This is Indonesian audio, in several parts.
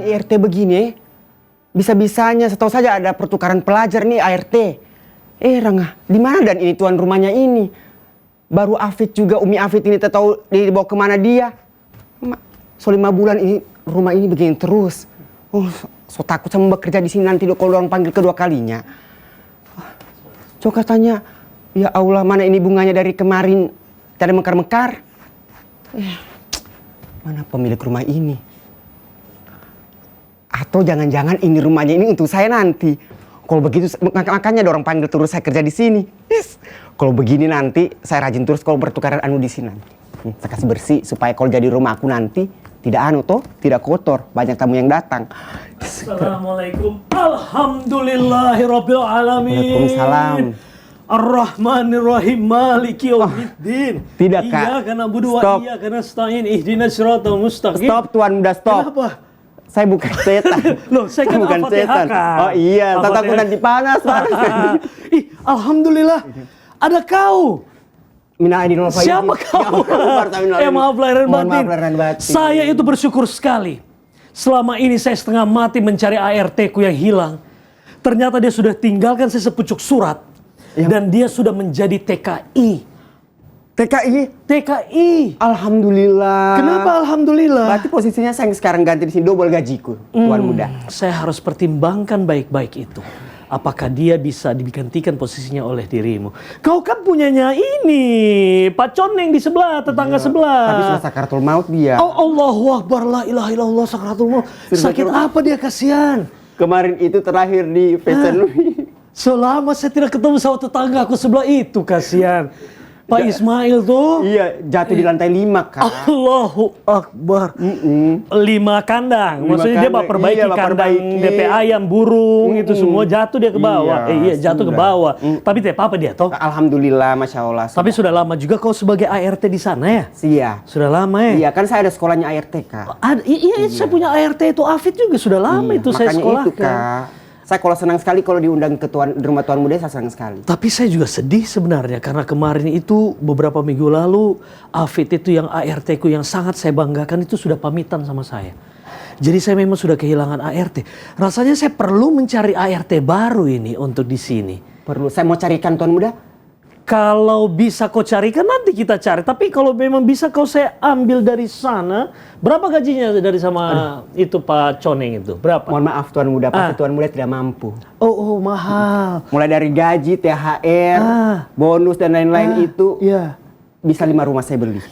ini ART begini, bisa-bisanya setahu saja ada pertukaran pelajar nih ART. Rangga, di mana dan ini tuan rumahnya ini? Baru Afid juga, Umi Afid ini tahu dibawa kemana dia. So 5 bulan ini rumah ini begini terus. So takut sama bekerja di sini nanti kalau orang panggil kedua kalinya. Coba tanya, ya Allah mana ini bunganya dari kemarin tidak mekar-mekar. Mana pemilik rumah ini? Atau jangan-jangan ini rumahnya ini untuk saya nanti. Kalau begitu makanya ada orang panggil terus saya kerja di sini. Kalau begini nanti saya rajin terus kalau bertukaran di sini nanti. Saya kasih bersih supaya kalau jadi rumah aku nanti tidak tidak kotor, banyak tamu yang datang. Assalamualaikum. Alhamdulillahirabbil alamin. Waalaikumsalam. Ar-Rahmanir-Rahim Maliki Yaumiddin. Tidak, Kak. Iyyaka na'budu wa iyyaka nasta'in. Ihdinas siratal mustaqim. Stop, Tuan muda, stop. Kenapa? Saya bukan setan. Loh, saya kan bukan setan. Oh iya, takut nanti panas. Alhamdulillah. Ada kau. Siapa kau? Maaf lahir dan batin. Saya itu bersyukur sekali. Selama ini saya setengah mati mencari ART-ku yang hilang. Ternyata dia sudah tinggalkan saya sepucuk surat. Dan dia sudah menjadi TKI. TKI. Alhamdulillah. Kenapa alhamdulillah? Berarti posisinya saya sekarang ganti di sini double gajiku, Tuan muda. Saya harus pertimbangkan baik-baik itu. Apakah dia bisa digantikan posisinya oleh dirimu? Kau kan punyanya ini, Pak Coneng di sebelah, tetangga sebelah. Tapi sudah sakaratul maut dia. Oh Allahu Akbar, la ilaha illallah, sakaratul maut. Sakit apa dia, kasihan? Kemarin itu terakhir di Fashion Week. Selama saya tidak ketemu sama tetangga aku sebelah itu, kasihan. Pak Ismail tuh. Iya, jatuh di lantai 5, Kak. Allahu Akbar. 5 kandang. Maksudnya dia perbaiki kandang DP ayam, burung, itu semua jatuh dia ke bawah. Jatuh ke bawah. Tapi tidak apa-apa dia toh. Alhamdulillah, Masya Allah. Tapi sudah lama juga kau sebagai ART di sana ya? Iya. Sudah lama ya? Iya, kan saya ada sekolahnya ART, Kak. Iya, saya punya ART itu Afid juga sudah lama itu saya sekolahkan. Makanya itu, Kak. Saya kalau senang sekali kalau diundang ke rumah Tuan Muda, saya senang sekali. Tapi saya juga sedih sebenarnya karena kemarin itu beberapa minggu lalu Afid itu yang ART-ku yang sangat saya banggakan itu sudah pamitan sama saya. Jadi saya memang sudah kehilangan ART. Rasanya saya perlu mencari ART baru ini untuk di sini. Perlu. Saya mau carikan Tuan Muda. Kalau bisa kau carikan nanti kita cari. Tapi kalau memang bisa kau saya ambil dari sana. Berapa gajinya dari sama itu Pak Coneng itu? Berapa? Mohon maaf Tuan Muda, pasti Tuan Muda tidak mampu. Oh mahal. Mulai dari gaji, THR, bonus dan lain-lain itu bisa 5 rumah saya beli.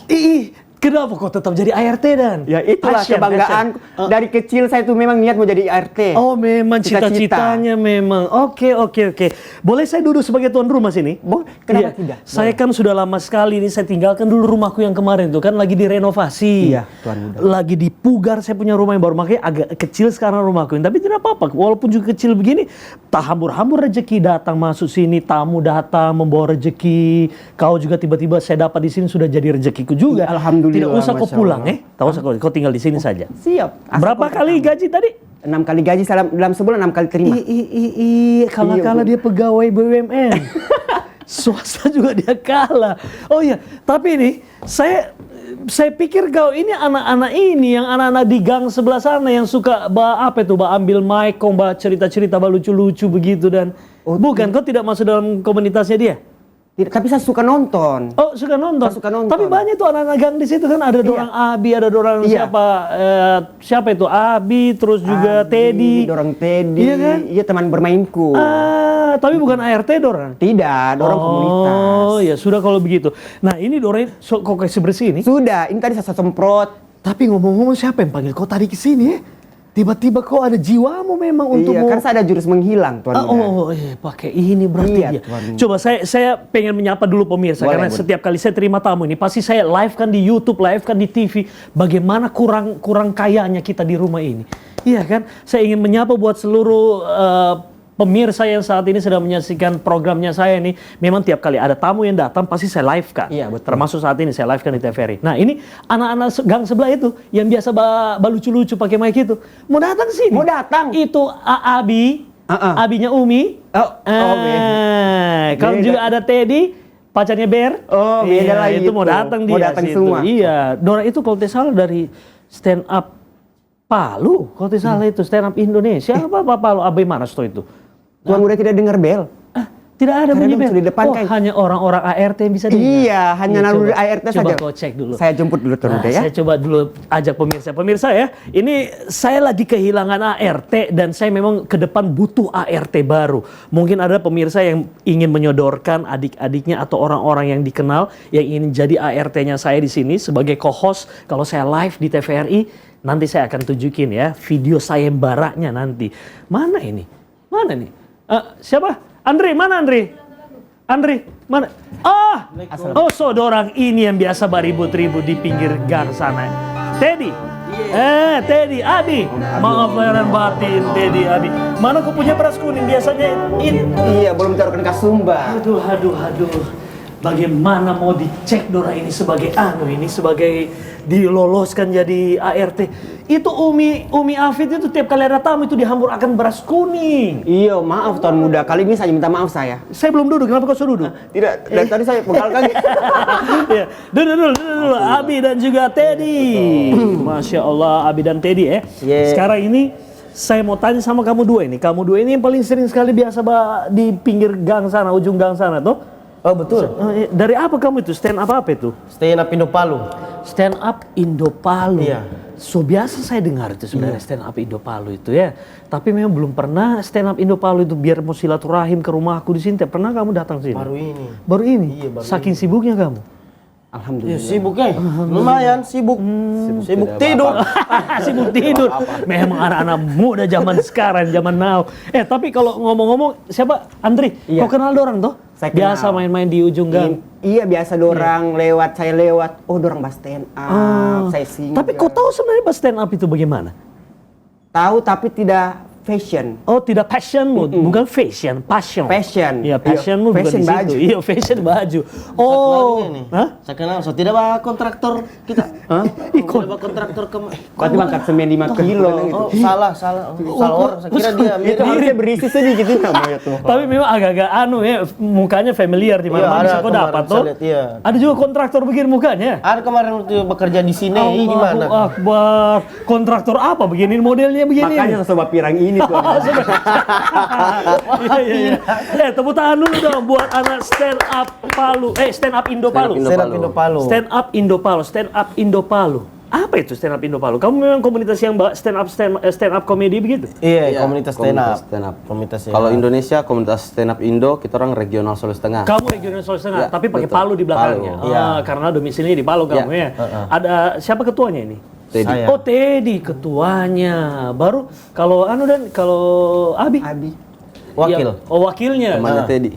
Kenapa kok tetap jadi ART dan? Ya itulah kebanggaan. Dari kecil saya tuh memang niat mau jadi ART. Oh memang cita-citanya memang. Oke. Boleh saya duduk sebagai tuan rumah sini? Kenapa tidak? Saya kan sudah lama sekali ini saya tinggalkan dulu rumahku yang kemarin tuh kan lagi direnovasi. Iya, Tuan Muda. Lagi dipugar saya punya rumah yang baru, makanya agak kecil sekarang rumahku. Tapi tidak apa-apa, walaupun juga kecil begini, tak hambur-hambur rezeki datang masuk sini, tamu datang membawa rezeki. Kau juga tiba-tiba saya dapat di sini sudah jadi rezekiku juga. Alhamdulillah. Tidak usah kau pulang tak usah kau tinggal di sini saja. Siap. Berapa kali gaji tadi? 6 kali gaji dalam sebulan, 6 kali terima. Kalah dia pegawai BUMN. Swasta juga dia kalah. Oh iya, tapi ini saya pikir kau ini anak-anak ini yang anak-anak di gang sebelah sana yang suka ambil mic, kau cerita-cerita lucu-lucu begitu dan bukan kau tidak masuk dalam komunitasnya dia? Tapi saya suka nonton. Oh, suka nonton. Tapi banyak tuh anak-anak gang di situ kan, ada dorang Abi, ada dorang siapa itu Abi, terus juga Teddy. Dorang Teddy. Iya kan? Iya, teman bermainku. Tapi bukan ART dorang. Tidak, dorang komunitas. Oh, ya sudah kalau begitu. Nah, ini dorang kok kasih bersih ini? Sudah, ini tadi saya semprot. Tapi ngomong-ngomong siapa yang panggil kau tadi ke sini ya? Tiba-tiba kau ada jiwamu memang untuk kan saya ada jurus menghilang, Tuan Muda. Pakai ini berarti dia. Coba saya pengen menyapa dulu pemirsa. Karena setiap kali saya terima tamu ini pasti saya live kan di YouTube, live kan di TV. Bagaimana kurang kayanya kita di rumah ini. Iya kan? Saya ingin menyapa buat seluruh pemirsa yang saat ini sedang menyaksikan programnya saya ini, memang tiap kali ada tamu yang datang pasti saya live kan. Iya, betul. Termasuk saat ini saya live kan di TVRI. Nah ini anak-anak gang sebelah itu yang biasa lucu-lucu pakai mic itu mau datang sini. Mau datang. Itu Abi, Abinya Umi. Kalau juga ada Teddy, pacarnya Bear. Oh, beda lagi itu mau datang dia. Mau datang semua. Iya, Dora itu kalau tidak salah dari stand up Palu, kalau tidak salah itu stand up Indonesia apa Palu, bagaimana itu? Tuan muda tidak dengar bel. Tidak ada Karena bunyi memang bel. sudah di depan, kan. Hanya orang-orang ART yang bisa dengar. Iya, hanya naluri ART saja. Coba kau cek dulu. Saya jemput dulu Tuan muda ya. Saya coba dulu ajak pemirsa. Pemirsa ya, ini saya lagi kehilangan ART dan saya memang ke depan butuh ART baru. Mungkin ada pemirsa yang ingin menyodorkan adik-adiknya atau orang-orang yang dikenal yang ingin jadi ART-nya saya di sini sebagai co-host kalau saya live di TVRI. Nanti saya akan tunjukin ya video sayembaranya nanti. Mana ini? Mana nih? Siapa? Andri, mana Andri? Andri, mana? Oh, saudara ini yang biasa beribut-ribut di pinggir gang sana. Teddy. Teddy, Abi. Maaf layaran batin, Teddy, Abi. Mana kau punya beras kuning biasanya? Iya, belum taruhkan kasumba. Aduh. Bagaimana mau dicek Dora ini sebagai ini sebagai diloloskan jadi ART. Itu Umi Afid itu tiap kali ada tamu itu dihambur akan beras kuning. Iya, maaf Tuan muda. Kali ini saya minta maaf saya. Saya belum duduk, kenapa kau suruh duduk? Tidak, dari tadi saya pegal kaki. Ya, duduk. Abi dan juga Teddy. Masya Allah, Abi dan Teddy ya. Yeah. Sekarang ini saya mau tanya sama kamu dua ini. Kamu dua ini yang paling sering sekali biasa di pinggir gang sana, ujung gang sana tuh. Oh betul. Dari apa kamu itu? Stand up apa itu? Stand up Indo Palu. Stand up Indo Palu. Iya. So biasa saya dengar itu sebenarnya stand up Indo Palu itu ya. Tapi memang belum pernah stand up Indo Palu itu biar mau silaturahim ke rumahku di sini. Pernah kamu datang sini? Baru ini. Baru ini? Iya, baru Saking sibuknya kamu? Alhamdulillah. Ya, sibuknya. Lumayan sibuk. Sibuk tidur. Sibuk tidur. Memang anak-anak muda zaman sekarang, zaman now. Tapi kalau ngomong-ngomong, siapa? Andri, Iya. kau kenal dorang toh? Saya Biasa kenal. main-main di ujung gang. Iya, biasa dorang lewat, saya lewat. Oh, dorang bahas stand up, saya singgah. Tapi kau tahu sebenarnya pas stand up itu bagaimana? Tahu tapi tidak fashion. Oh, tidak passionmu, bukan fashion, passion. Fashion. Iya, passionmu bukan Fashion di situ. baju. Iya, fashion baju. Saya Oh, kenal ini. hah? Saya kenal. So tidak bawa kontraktor kita. Hah? Tidak bawa kontraktor ke. Berarti angkat semen 5 kilo. Oh salah. Salah orang. Saya kira dia Itu mirip. harusnya berisi sedikit itu namanya tuh. Tapi memang agak-agak ya, mukanya familiar di mana-mana Iya, bisa ada kau kemarin dapat saya tuh. lihat, iya. Ada juga kontraktor begini mukanya. Ada kemarin waktu bekerja di sini. Di Allahu mana? Akbar. Kontraktor apa begini modelnya begini? Makanya sobat pirang ini tuh. Iya. Tepuk tangan dulu dong buat anak stand up Palu. Stand up Indo Palu. Stand up Indo Palu. Stand up Indo Palu. Stand up Indo Palu. Apa itu stand up Indo Palu? Kamu memang komunitas yang stand up komedi begitu? Iya, komunitas stand up. Komunitas stand up. Kalau Indonesia komunitas stand up Indo, kita orang regional Sulawesi Tengah. Kamu regional Sulawesi Tengah, Ya, tapi pakai betul. Palu di belakangnya. Palu. Iya. Karena domisilinya di Palu kamu ya. Ada siapa ketuanya ini? Teddy. Saya. Oh, Teddy ketuanya. Baru kalau kalau Abi. Wakil. Iya. Oh, wakilnya. Temannya Teddy.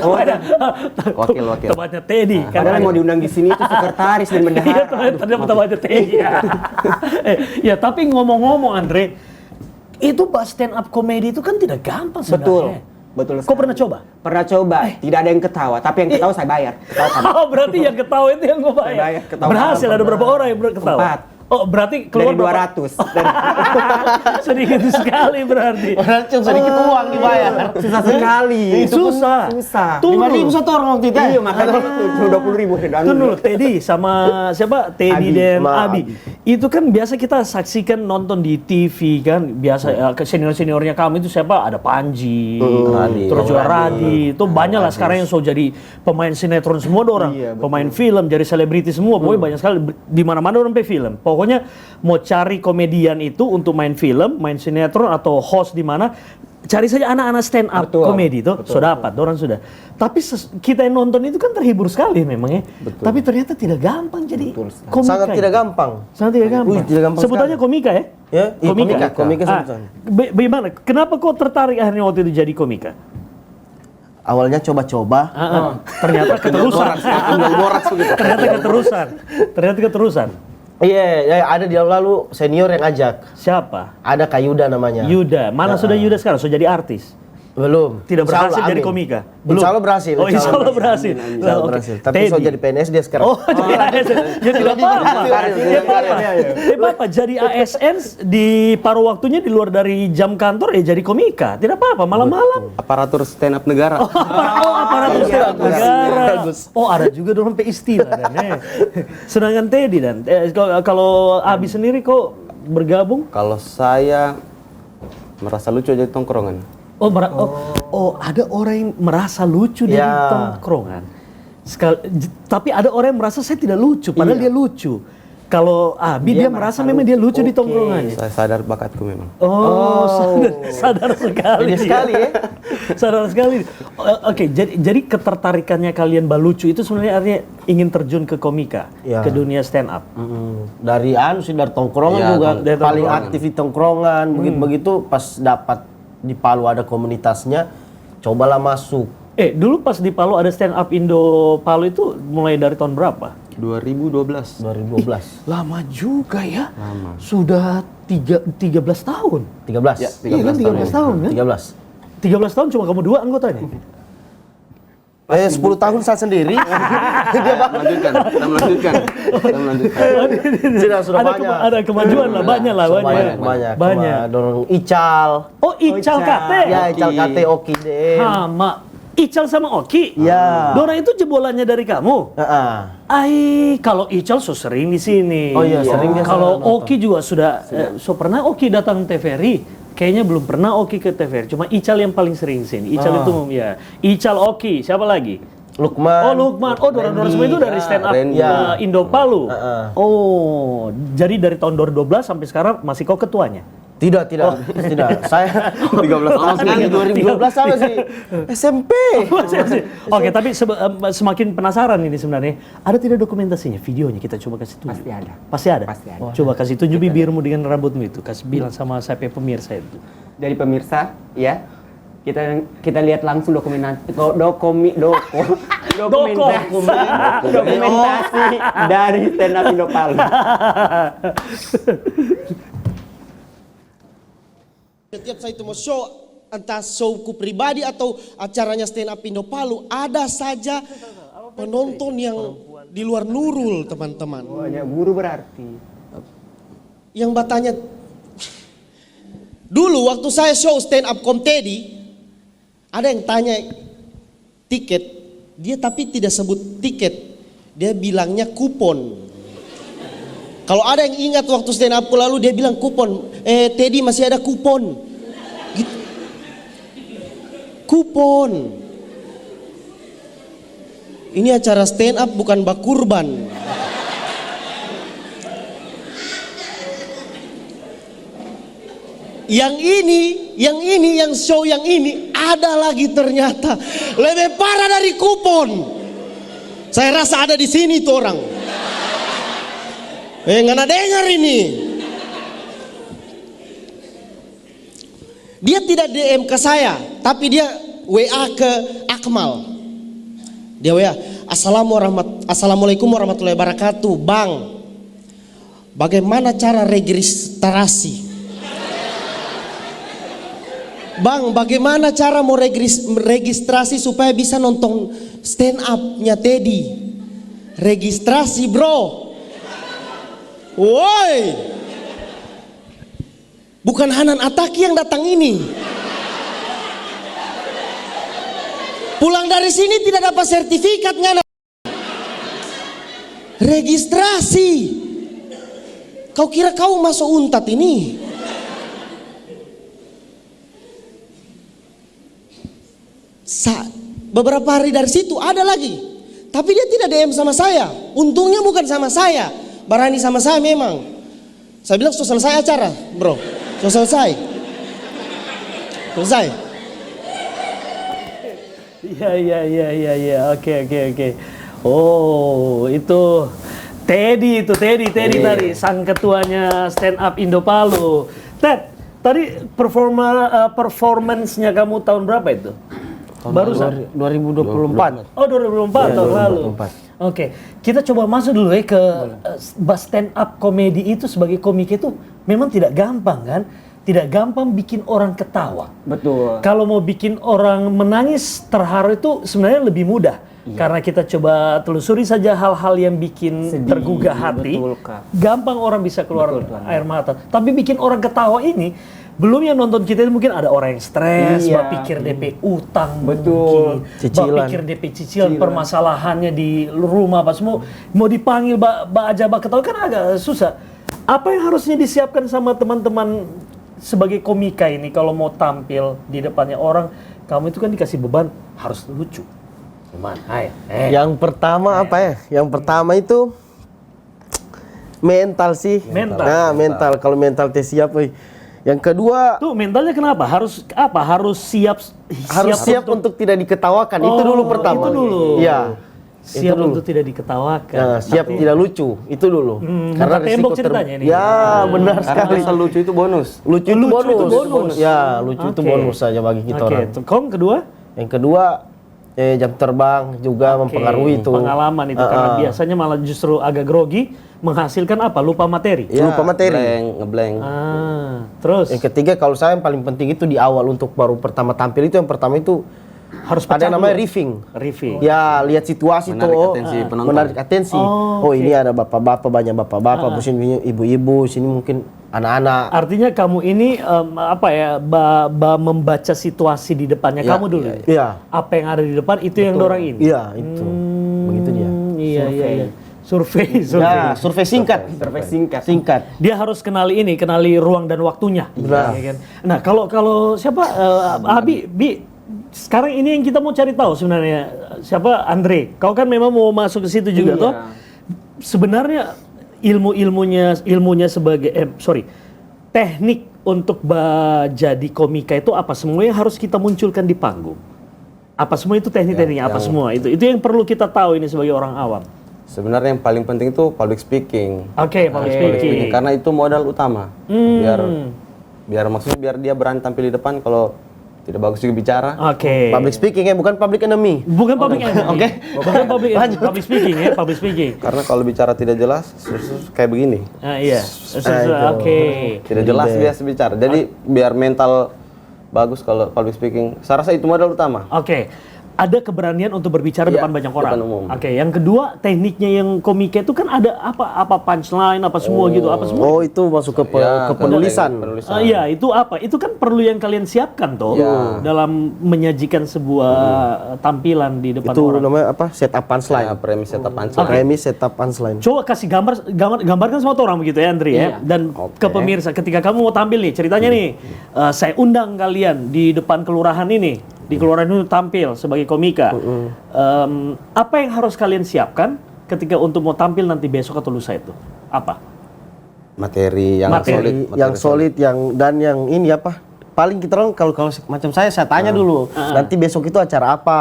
Wakil. Temannya Teddy. Padahal yang mau diundang di sini itu sekretaris dan Iya, bendahara. temannya Teddy. Ya, tapi ngomong-ngomong Andre, itu bahas stand up komedi itu kan tidak gampang sebenarnya. Betul. Kau pernah coba? Pernah coba. Tidak ada yang ketawa, tapi yang ketawa saya bayar. Ketawa kamu. Oh, berarti yang ketawa itu yang gue bayar. Bayar, ketawa. Berhasil ada berapa orang yang ketawa? 4. Oh, berarti keluar Dari 200. sedikit sekali berarti. Orang cuma sedikit uang dibayar. Susah sekali. Susah. Susah. 5.000 satu orang waktu itu. Iya, makanya itu 20.000. Tunggu dulu, Teddy sama siapa? Teddy Abi, dan sama Abi. Itu kan biasa kita saksikan nonton di TV kan. Biasa ke senior-seniornya kami itu siapa? Ada Panji, Radi. terus juga Radi. Itu banyak lah sekarang yang so jadi pemain sinetron semua orang. Iya, betul. Pemain film, jadi selebriti semua. Pokoknya banyak sekali di mana-mana orang pe film. Pokoknya mau cari komedian itu untuk main film, main sinetron atau host di mana, cari saja anak-anak stand up Betul, komedi itu sudah dapat, orang sudah. Tapi kita yang nonton itu kan terhibur sekali memang ya. Tapi ternyata tidak gampang jadi komika. Sangat ya. tidak gampang. Sangat tidak gampang. Wih, tidak gampang Sebutannya komika ya? Ya, iya, komika Ah, sebutan. bagaimana? Kenapa kok tertarik akhirnya waktu itu jadi komika? Awalnya coba-coba. Ternyata keterusan. Ternyata keterusan. Iya, ya, ada di lalu senior yang ajak. Siapa? Ada Kak Yuda namanya. Yuda. Mana sudah Yuda sekarang? Sudah jadi artis? Belum. Tidak Insya berhasil Allah, jadi amin. komika? Insya Allah berhasil. Oh, insya Allah berhasil. Insya Allah Oke. berhasil. Tapi Teddy. so jadi PNS dia sekarang. Oh, jadi ASN. Ya tidak apa-apa. Tidak apa-apa. Tidak apa-apa. Jadi ASN di paruh waktunya di luar dari jam kantor ya jadi komika. Tidak apa-apa. Malam-malam. Aparatur stand up negara. Oh, aparatur stand up negara. Oh, ada juga dorong pe istilah dan sedangkan Teddy dan kalau Abi sendiri kok bergabung? Kalau saya merasa lucu aja di tongkrongan. Oh, ada orang yang merasa lucu dari tongkrongan. Tapi ada orang yang merasa saya tidak lucu, padahal dia lucu. Kalau Abi dia merasa memang dia lucu di tongkrongannya. Saya sadar bakatku memang. Sadar sekali. Sekali ya. Sadar sekali. Oke, jadi ketertarikannya kalian lucu itu sebenarnya artinya ingin terjun ke komika, ke dunia stand up. Dari dari tongkrongan juga paling aktif di tongkrongan. Begitu pas dapat di Palu ada komunitasnya, cobalah masuk. Dulu pas di Palu ada stand up Indo Palu itu mulai dari tahun berapa? 2012. Lama juga ya. Lama. Sudah 13 tahun. 13. Ya, Iya kan 13 tahun kan? 13. 13 tahun cuma kamu 2 anggotanya. 10 tahun saya sendiri. Kita melanjutkan. Sudah banyak. Ada kemajuan lah, banyak lah, Banyak. Banyak. Dorong Ical. Oh, Ical KT. Ya, Ical KT Oki DM. Sama Ical sama Oki. Ya. Dora itu jebolannya dari kamu. Kalau Ical sering di sini. Oh iya, sering dia. Kalau Oki juga sudah. Pernah Oki datang TVRI? Kayaknya belum pernah Oki ke TVRI. Cuma Ical yang paling sering sini. Ical itu ya. Ical, Oki, siapa lagi? Lukman. Oh, Dora semua itu dari stand up Indo Palu. Oh, jadi dari tahun 2012 sampai sekarang masih kau ketuanya? Tidak. Saya 13 tahun sekali. 2012 sama sih. SMP. Oke, tapi semakin penasaran ini sebenarnya. Ada tidak dokumentasinya, videonya kita coba kasih tunjuk? Pasti ada. Coba kasih tunjuk bibirmu dengan rambutmu itu. Kasih bilang sama saya pemirsa itu. Dari pemirsa, ya. Kita lihat langsung dokumentasi dari stand up Indo Palu. Setiap saya itu mau show, entah showku pribadi atau acaranya stand up Indo Palu, ada saja penonton yang di luar Nurul, teman-teman. Banyak guru berarti. Yang bertanya, dulu waktu saya show stand up komedi, ada yang tanya tiket, dia tapi tidak sebut tiket, dia bilangnya kupon. Kalau ada yang ingat waktu stand up lalu dia bilang kupon, Teddy masih ada kupon. Gitu. Kupon. Ini acara stand up bukan bakurban. Yang show yang ini ada lagi ternyata lebih parah dari kupon. Saya rasa ada di sini tuh orang. Nggak dengar ini. Dia tidak DM ke saya, tapi dia WA ke Akmal. Dia WA, Assalamualaikum warahmatullahi wabarakatuh, Bang. Bagaimana cara registrasi? Bang, bagaimana cara mau registrasi supaya bisa nonton stand up-nya Teddy? Registrasi, bro. Woi, bukan Hanan Ataki yang datang ini. Pulang dari sini tidak dapat sertifikat ngana. Registrasi. Kau kira kau masuk Untat ini? Beberapa hari dari situ ada lagi, tapi dia tidak DM sama saya. Untungnya bukan sama saya. Barani sama saya memang. Saya bilang sudah selesai acara, bro. Sudah selesai. Iya. Oke. Oh, itu Teddy tadi sang ketuanya stand up Indo Palu. Ted, tadi performance-nya kamu tahun berapa itu? Baru 2024. Oh, 2024 tahun lalu. Oke, kita coba masuk dulu ya ke stand up komedi itu sebagai komik itu memang tidak gampang kan? Tidak gampang bikin orang ketawa. Betul. Kalau mau bikin orang menangis terharu itu sebenarnya lebih mudah. Karena kita coba telusuri saja hal-hal yang bikin tergugah hati. Betul, Kak. Gampang orang bisa keluar air mata. Tapi bikin orang ketawa ini, belum yang nonton kita itu mungkin ada orang yang stres, pikir DP utang, betul, cicilan, pikir DP cicilan, permasalahannya di rumah pas mau dipanggil aja ketawa kan agak susah. Apa yang harusnya disiapkan sama teman-teman sebagai komika ini kalau mau tampil di depannya orang? Kamu itu kan dikasih beban harus lucu. Gimana? Yang pertama apa ya? Yang pertama itu mental sih. Mental. Nah, mental. Kalau mental teh siap, euy. Yang kedua Tuh mentalnya kenapa? Harus apa? Harus siap untuk tidak diketawakan. Itu dulu pertama. Itu dulu. Iya. Siap Itu dulu. untuk tidak diketawakan. Nah, siap tidak lucu. Itu dulu. Karena tembok ceritanya ini. Ya, benar Karena sekali. asal lucu itu bonus. Lucu itu bonus. Ya, lucu itu Oke. bonus saja bagi kita Oke, orang. Kong kedua? Yang kedua jam terbang juga Oke, mempengaruhi itu. pengalaman itu karena biasanya malah justru agak grogi menghasilkan apa? Lupa materi. Ya, lupa materi. Ngeblank. Terus Yang ketiga kalau saya yang paling penting itu di awal untuk baru pertama tampil itu yang pertama itu harus ada yang pecah namanya dulu. riffing. Riffing. Ya, lihat situasi Menarik tuh. atensi penonton. Menarik atensi. Oh, ini ada bapak-bapak, banyak bapak-bapak, sini ibu-ibu, sini mungkin anak-anak. Artinya kamu ini membaca situasi di depannya kamu dulu. Iya. Apa yang ada di depan itu yang dorang ini. Iya, itu. Begitu dia. Iya. Survei. Ya, survei singkat. Survei singkat. Singkat. Dia harus kenali ruang dan waktunya. Benar. Ya kan? Nah, kalau siapa Bi, sekarang ini yang kita mau cari tahu sebenarnya siapa Andre. Kau kan memang mau masuk ke situ juga toh. Sebenarnya ilmunya sebagai teknik untuk jadi komika itu apa? Semua yang harus kita munculkan di panggung. Apa semua itu teknik-tekniknya? Apa semua itu? Itu yang perlu kita tahu ini sebagai orang awam. Sebenarnya yang paling penting itu public speaking. Oke, public speaking. Karena itu modal utama. Biar dia berani tampil di depan. Kalau tidak bagus juga bicara. Oke. Public speaking ya, bukan public enemy. Bukan public enemy. Oke. Bukan public speaking ya, public speaking. Karena kalau bicara tidak jelas, kayak begini. Iya. Oke. Tidak jelas biasa bicara. Jadi biar mental bagus kalau public speaking. Saya rasa itu modal utama. Oke. Ada keberanian untuk berbicara depan banyak orang. Depan umum. Oke, yang kedua tekniknya yang komika itu kan ada apa punchline apa semua gitu, apa semua. Oh, itu masuk ke penulisan. Iya, itu apa? Itu kan perlu yang kalian siapkan toh dalam menyajikan sebuah tampilan di depan Itu orang. namanya apa? Setup punchline. Ya, premis setup punchline. Premis setup punchline. Coba kasih gambarkan sama orang begitu ya Andri ya. Dan ke pemirsa ketika kamu mau tampil nih, ceritanya nih, saya undang kalian di depan kelurahan ini. Di kelurahan itu tampil sebagai komika. Apa yang harus kalian siapkan ketika untuk mau tampil nanti besok atau lusa itu? Apa? Materi yang solid. Yang ini apa? Paling kita orang kalau macam saya tanya dulu. Nanti besok itu acara apa?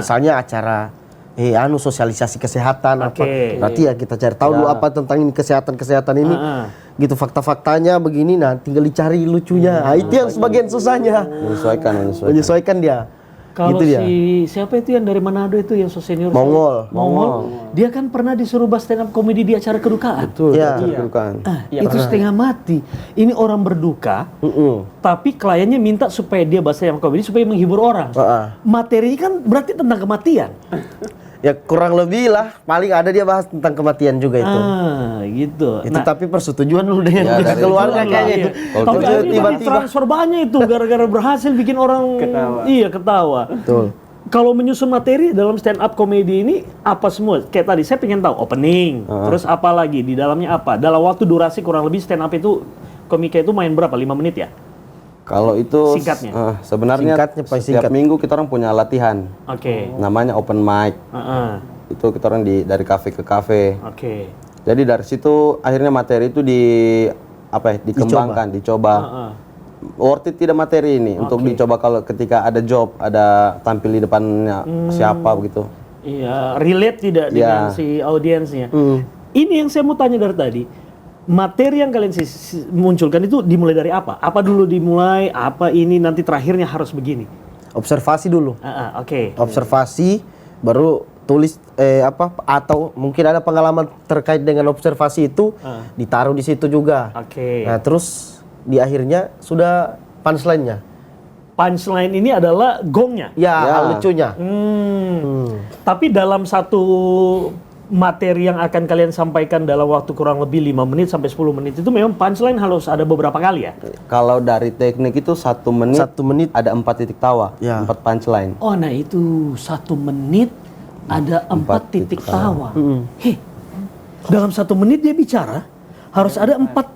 Misalnya acara sosialisasi kesehatan apa. Berarti ya kita cari tahu dulu apa tentang ini kesehatan ini. Gitu fakta-faktanya begini, nah tinggal dicari lucunya. Itu yang sebagian susahnya. Menyesuaikan dia. Kalau gitu dia. siapa itu yang dari Manado itu yang senior? Mongol. Dia kan pernah disuruh bahas stand up comedy di acara kedukaan. Betul, Ya. kedukaan. Itu setengah mati. Ini orang berduka, tapi kliennya minta supaya dia bahas stand up comedy supaya menghibur orang. Materi kan berarti tentang kematian. Ya kurang lebih lah, paling ada dia bahas tentang kematian juga itu. Gitu. Itu tapi persetujuan dulu dengan pihak keluarga kayaknya itu. Tapi akhirnya transfer banyak itu gara-gara berhasil bikin orang ketawa. Betul. Kalau menyusun materi dalam stand up comedy ini apa semua? Kayak tadi saya pengen tahu opening, terus apa lagi di dalamnya apa? Dalam waktu durasi kurang lebih stand up itu komika itu main berapa? 5 menit ya? Kalau itu Singkatnya. Sebenarnya setiap minggu kita orang punya latihan. Oke. Namanya open mic. Itu kita orang dari kafe ke kafe. Oke. Jadi dari situ akhirnya materi itu dikembangkan, dicoba. Worth it tidak materi ini untuk dicoba kalau ketika ada job, ada tampil di depannya siapa begitu. Iya, relate tidak dengan si audiensnya. Ini yang saya mau tanya dari tadi. Materi yang kalian munculkan itu dimulai dari apa? Apa dulu dimulai? Apa ini nanti terakhirnya harus begini? Observasi dulu. Oke. Observasi, baru tulis atau mungkin ada pengalaman terkait dengan observasi itu ditaruh di situ juga. Oke. Nah terus di akhirnya sudah punchline-nya. Punchline ini adalah gongnya. Ya. Lucunya. Tapi dalam satu materi yang akan kalian sampaikan dalam waktu kurang lebih 5 menit sampai 10 menit itu memang punchline harus ada beberapa kali ya? Kalau dari teknik itu 1 menit ada 4 titik tawa, 4 punchline. Oh nah itu 1 menit ada 4 titik tawa. Dalam 1 menit dia bicara Harus ada empat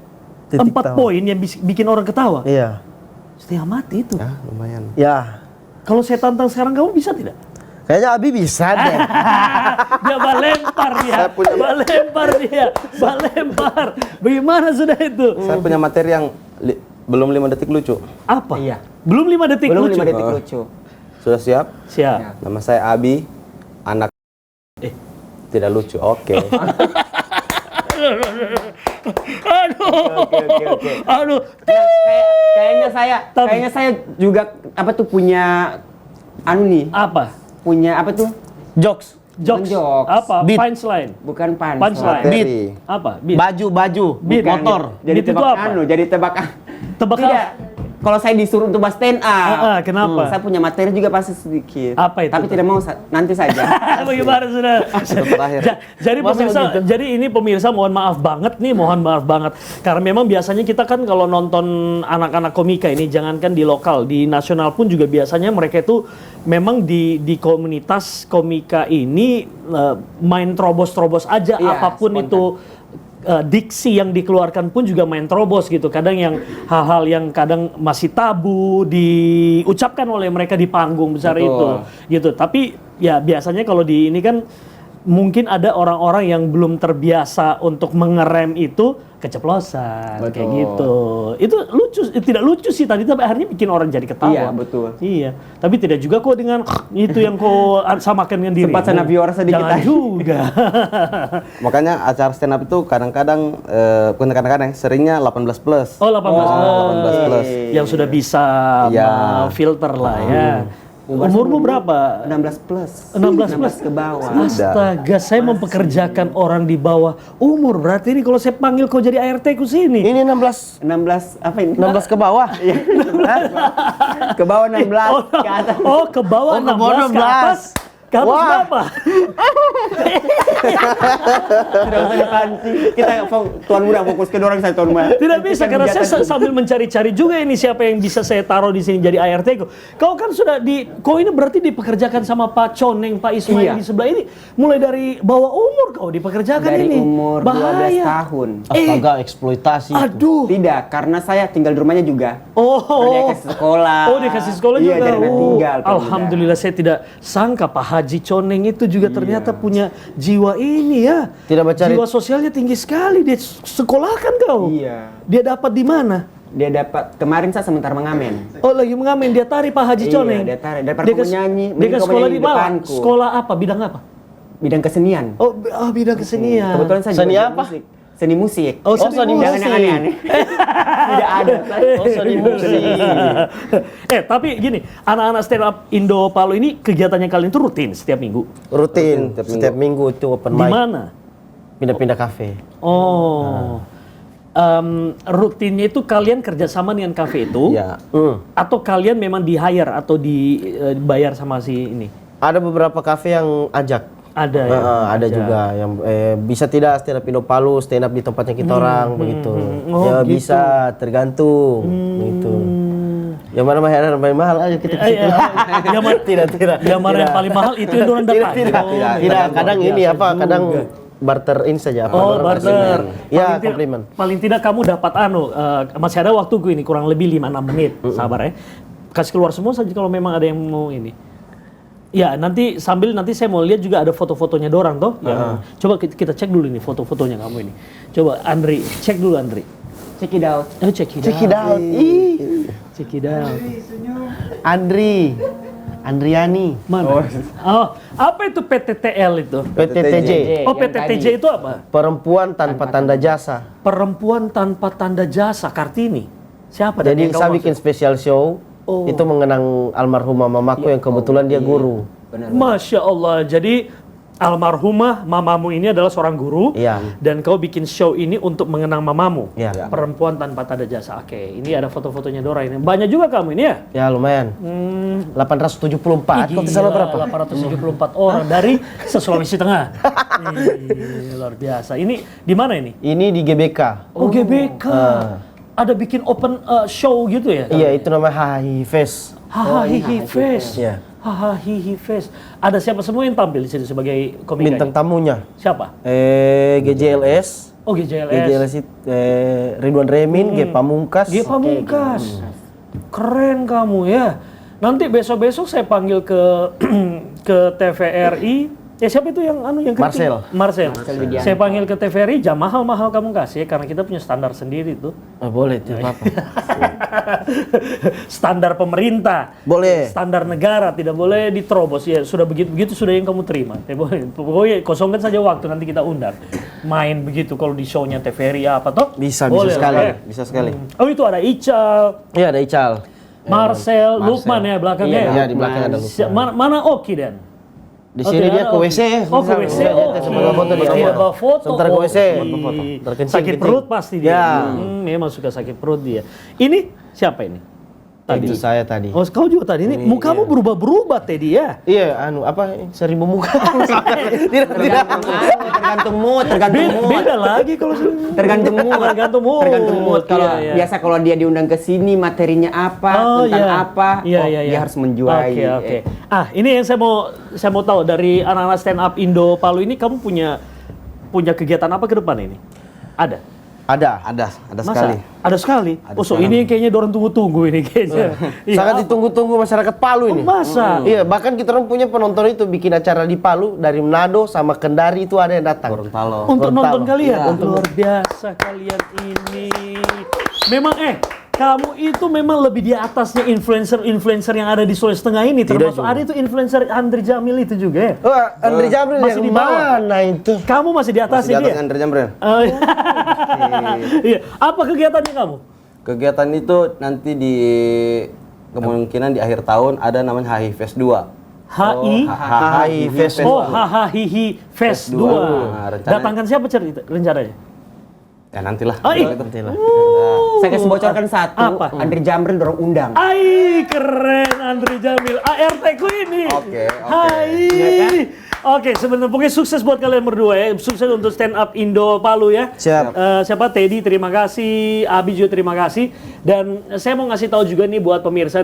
poin yang bikin orang ketawa. Iya. Setengah mati itu. Ya, lumayan. Ya. Kalau saya tantang sekarang, kamu bisa tidak? Kayaknya Abi bisa deh. Dia balempar dia. Balempar. Bagaimana sudah itu? Saya punya materi yang belum 5 detik lucu. Apa? Iya. Belum 5 detik Belum lucu. 5 detik lucu. Sudah siap? Siap. Nama saya Abi, anak tidak lucu. Oke. Aduh. Kayaknya saya juga punya Apa? punya apa tuh? Jokes. Jokes. Jokes. Apa? Beat. Punchline. Bukan Punchline. Materi. Apa? Beat. Baju, Beat. motor. Jadi Beat itu tebak apa? jadi tebak. Tebak Tidak. apa? Kalau saya disuruh untuk bahas stand up. Kenapa? Saya punya materi juga pasti sedikit. Apa itu? Tapi tidak mau nanti saja. Bagaimana sudah? terakhir. Jadi pemirsa, jadi ini pemirsa mohon maaf banget karena memang biasanya kita kan kalau nonton anak-anak komika ini, jangankan di lokal, di nasional pun juga biasanya mereka itu memang di komunitas komika ini main terobos-terobos aja, Iya, apapun spontan. itu. Diksi yang dikeluarkan pun juga main terobos gitu. Kadang yang hal-hal yang kadang masih tabu diucapkan oleh mereka di panggung besar itu, gitu. Tapi ya biasanya kalau di ini kan mungkin ada orang-orang yang belum terbiasa untuk mengerem itu, keceplosan kayak gitu. Itu lucu, tidak lucu sih tadi, tapi akhirnya bikin orang jadi ketawa. Iya, betul. Iya, tapi tidak juga kok dengan itu yang kau samakan dengan diri. Sempat sana viewer sedikit Jangan tadi. juga. Makanya acara stand up itu kadang-kadang bukan kadang-kadang seringnya 18 plus. Oh, 18 plus. Yang sudah bisa Iya. filter lah ya. Umurmu berapa? 16 plus. 16 plus ke bawah. Astaga, saya mempekerjakan orang di bawah umur. Berarti ini kalau saya panggil kau jadi ART ku sini. Ini 16 apa ini? 16 ke bawah. Ke bawah 16, ke atas. Oh, ke bawah 16, ke atas. Ke atas berapa? Tidak usah dipancing. Kita tuan muda fokus ke orang saya tuan muda. Tidak bisa, karena saya sambil mencari-cari juga ini siapa yang bisa saya taruh di sini jadi ART ku. Kau kan sudah kau ini berarti dipekerjakan sama Pak Coneng, Pak Ismail di sebelah ini. Mulai dari bawah umur kau dipekerjakan Dari ini. umur 12 tahun. Astaga, eksploitasi. Aduh. Tidak, karena saya tinggal di rumahnya juga. Oh, Dia kasih sekolah. Oh, dia kasih sekolah juga. Iya, dari tinggal. Alhamdulillah, saya tidak sangka Pak Haji Coneng itu juga ternyata punya jiwa ini ya. Tidak mencari- Jiwa sosialnya tinggi sekali. Dia sekolahkan kau. Iya. Dia dapat di mana? Dia dapat kemarin saya sebentar mengamen. Oh, lagi mengamen. Dia tari Pak Haji Iya, Coneng. dia tari. Daripada aku nyanyi, Dia mending ke kau sekolah menyanyi di di mana? depanku. Sekolah apa? Bidang apa? Bidang kesenian. Oh, bidang kesenian. Kebetulan saya Seni juga apa? musik. Seni musik. Oh, seni musik. Jangan yang aneh-aneh. Tidak ada. Oh, seni musik. Tapi gini, anak-anak stand up Indo Palu ini kegiatannya kalian itu rutin setiap minggu. Rutin, Rutin, tiap setiap minggu itu open Di mic. mana? Pindah-pindah kafe. Oh. Rutinnya itu kalian kerjasama dengan kafe itu? Ya. Atau kalian memang di hire atau dibayar sama si ini? Ada beberapa kafe yang ajak. Ada ya? Ada juga yang bisa tidak stand up Indo Palu, stand up di tempatnya kita orang begitu. Oh, Ya gitu. bisa tergantung gitu. Yang mana mahal aja kita ke situ. Yang mana Tidak. Yang mana yang paling mahal itu yang orang dapat. Tidak, kadang ini apa? Kadang barter in saja apa? Oh, barter. Ya, Paling komplimen. Paling tidak kamu dapat masih ada waktu ini kurang lebih 5-6 menit. Sabar ya. Kasih keluar semua saja kalau memang ada yang mau ini. Ya, nanti saya mau lihat juga ada foto-fotonya dorang toh. Coba kita cek dulu ini foto-fotonya kamu ini. Coba Andri, cek dulu Andri. Check it out. Oh, check it Check it out. Ih, Check it out. Andriani, Mana? Oh, apa itu PTTL itu? PTTJ. Oh, yang PTTJ tadi. itu apa? Perempuan tanpa tanda jasa. Perempuan tanpa tanda jasa, Kartini. Siapa? dan Jadi yang saya kau bikin spesial show. Oh. Itu mengenang almarhumah mamaku yang kebetulan dia guru. Benar. Masya Allah. Jadi almarhumah mamamu ini adalah seorang guru. Iya. Dan kau bikin show ini untuk mengenang mamamu. Iya. Perempuan tanpa tanda jasa. Oke, ini ada foto-fotonya Dora ini. Banyak juga kamu ini ya? Ya lumayan. 874. Kok salah berapa? 874 orang dari Sulawesi Tengah. Ih, luar biasa. Ini di mana ini? Ini di GBK. Oh, GBK. ada bikin open show gitu ya? Iya, itu namanya Hahi Fest. Hahaha Fest. Iya. Hahaha Fest. Ada siapa semua yang tampil di sini sebagai komika? Bintang tamunya. Siapa? GJLS. Oh, GJLS. GJLS itu Ridwan Remin, G Pamungkas. Dia Pamungkas. Keren kamu ya. Nanti besok-besok saya panggil ke ke TVRI. Siapa itu yang ketiga? Marcel. Saya panggil ke TVRI, jam mahal-mahal kamu kasih karena kita punya standar sendiri tuh. Boleh, tidak apa-apa. Standar pemerintah. Boleh. Standar negara tidak boleh diterobos ya. Sudah begitu sudah yang kamu terima. Pokoknya kosongkan saja waktu nanti kita undang. Main begitu kalau di show-nya TVRI apa toh? Bisa boleh, sekali. boleh. Bisa sekali. Oh, itu ada Ical, Iya, ada Ical. Marcel, Lukman ya belakangnya. Iya, di belakang ada Lukman. Mana Oki dan? Di sini dia ke WC ya. Oh, ke WC. Sebagai foto di Dia bawa foto. Sebentar ke WC. Terkencing, sakit perut pasti dia. Ya. Memang suka sakit perut dia. Ini siapa ini? Itu saya tadi. Oh, kau juga tadi. Ini mukamu berubah-berubah Teddy ya? Iya, 1000 muka. Tidak. Tergantung mood. Beda lagi kalau Tergantung mood. Tergantung mood. Kalau Iya. biasa kalau dia diundang ke sini materinya apa, tentang apa, dia harus menjual. Oke. Ini yang saya mau tahu dari anak-anak stand up Indo Palu ini, kamu punya kegiatan apa ke depan ini? Ada Sekali. Ada sekali. Ini kayaknya orang tunggu-tunggu ini kayaknya. Sangat ditunggu-tunggu masyarakat Palu ini. Masa? Iya, bahkan kita orang punya penonton itu bikin acara di Palu dari Manado sama Kendari itu ada yang datang. Gorontalo. Untuk nonton Gorontalo. kalian? Iya. Luar biasa kalian ini. Memang kamu itu memang lebih di atasnya influencer yang ada di Sulawesi Tengah ini. Termasuk ada itu influencer Andri Jamil itu juga ya? Wah, Andri Jamil masih yang di bawah. mana itu? Kamu masih di atasnya Di atas dia? Andre Jambrel. Oh, iya. Apa kegiatannya kamu? Kegiatan itu nanti kemungkinan di akhir tahun ada namanya HI Fest 2. HI Fest. Oh, Hahaha Fest 2. rencananya- Datangkan siapa rencananya? Ya nantilah. Saya kasih bocorkan satu. Apa? Andri Jamril dorong undang. Keren Andri Jamil. ART ku ini. Oke. Hai. Oke, sebenarnya pokoknya sukses buat kalian berdua ya. Sukses untuk stand up Indo Palu ya. Siap. Siapa Teddy terima kasih, Abi juga terima kasih. Dan saya mau ngasih tahu juga nih buat pemirsa,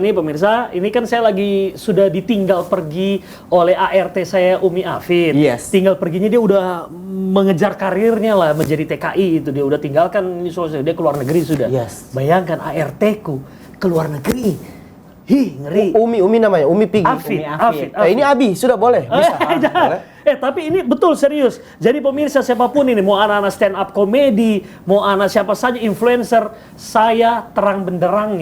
ini kan saya lagi sudah ditinggal pergi oleh ART saya Umi Afid. Yes. Tinggal perginya dia udah mengejar karirnya lah menjadi TKI itu, dia udah tinggalkan ini Sulawesi, dia keluar negeri sudah. Yes. Bayangkan ART ku keluar negeri. Ngeri. Umi namanya, Umi Pigi. Afid. Ini Abi, sudah boleh. Bisa. Boleh. Tapi ini betul serius. Jadi pemirsa siapapun ini, mau anak-anak stand up komedi, mau anak siapa saja influencer, saya terang benderang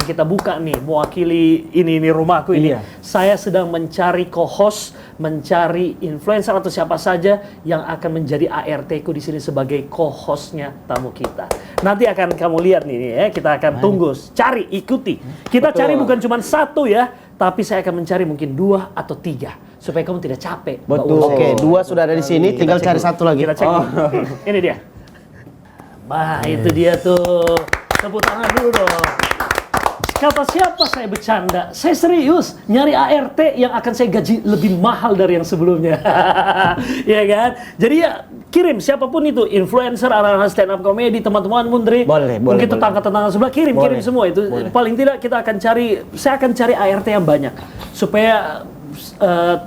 kita buka nih mewakili ini rumahku ini. Iya. Saya sedang mencari co-host, mencari influencer atau siapa saja yang akan menjadi ART ku di sini sebagai co-hostnya tamu kita. Nanti akan kamu lihat nih ya, kita akan tunggu, cari, ikuti. Kita cari bukan cuma satu ya, tapi saya akan mencari mungkin 2 atau 3 supaya kamu tidak capek. Betul. Oke, 2 sudah ada di sini, tinggal cari satu lagi. Kita cek. Ini dia. Itu dia tuh. Tepuk tangan dulu dong. Kata siapa saya bercanda? Saya serius nyari ART yang akan saya gaji lebih mahal dari yang sebelumnya. Ya kan? Jadi ya kirim siapapun itu, influencer, anak-anak stand up comedy, teman-teman Mundri. Mungkin tetangga-tetangga sebelah kirim semua itu. Paling tidak saya akan cari ART yang banyak supaya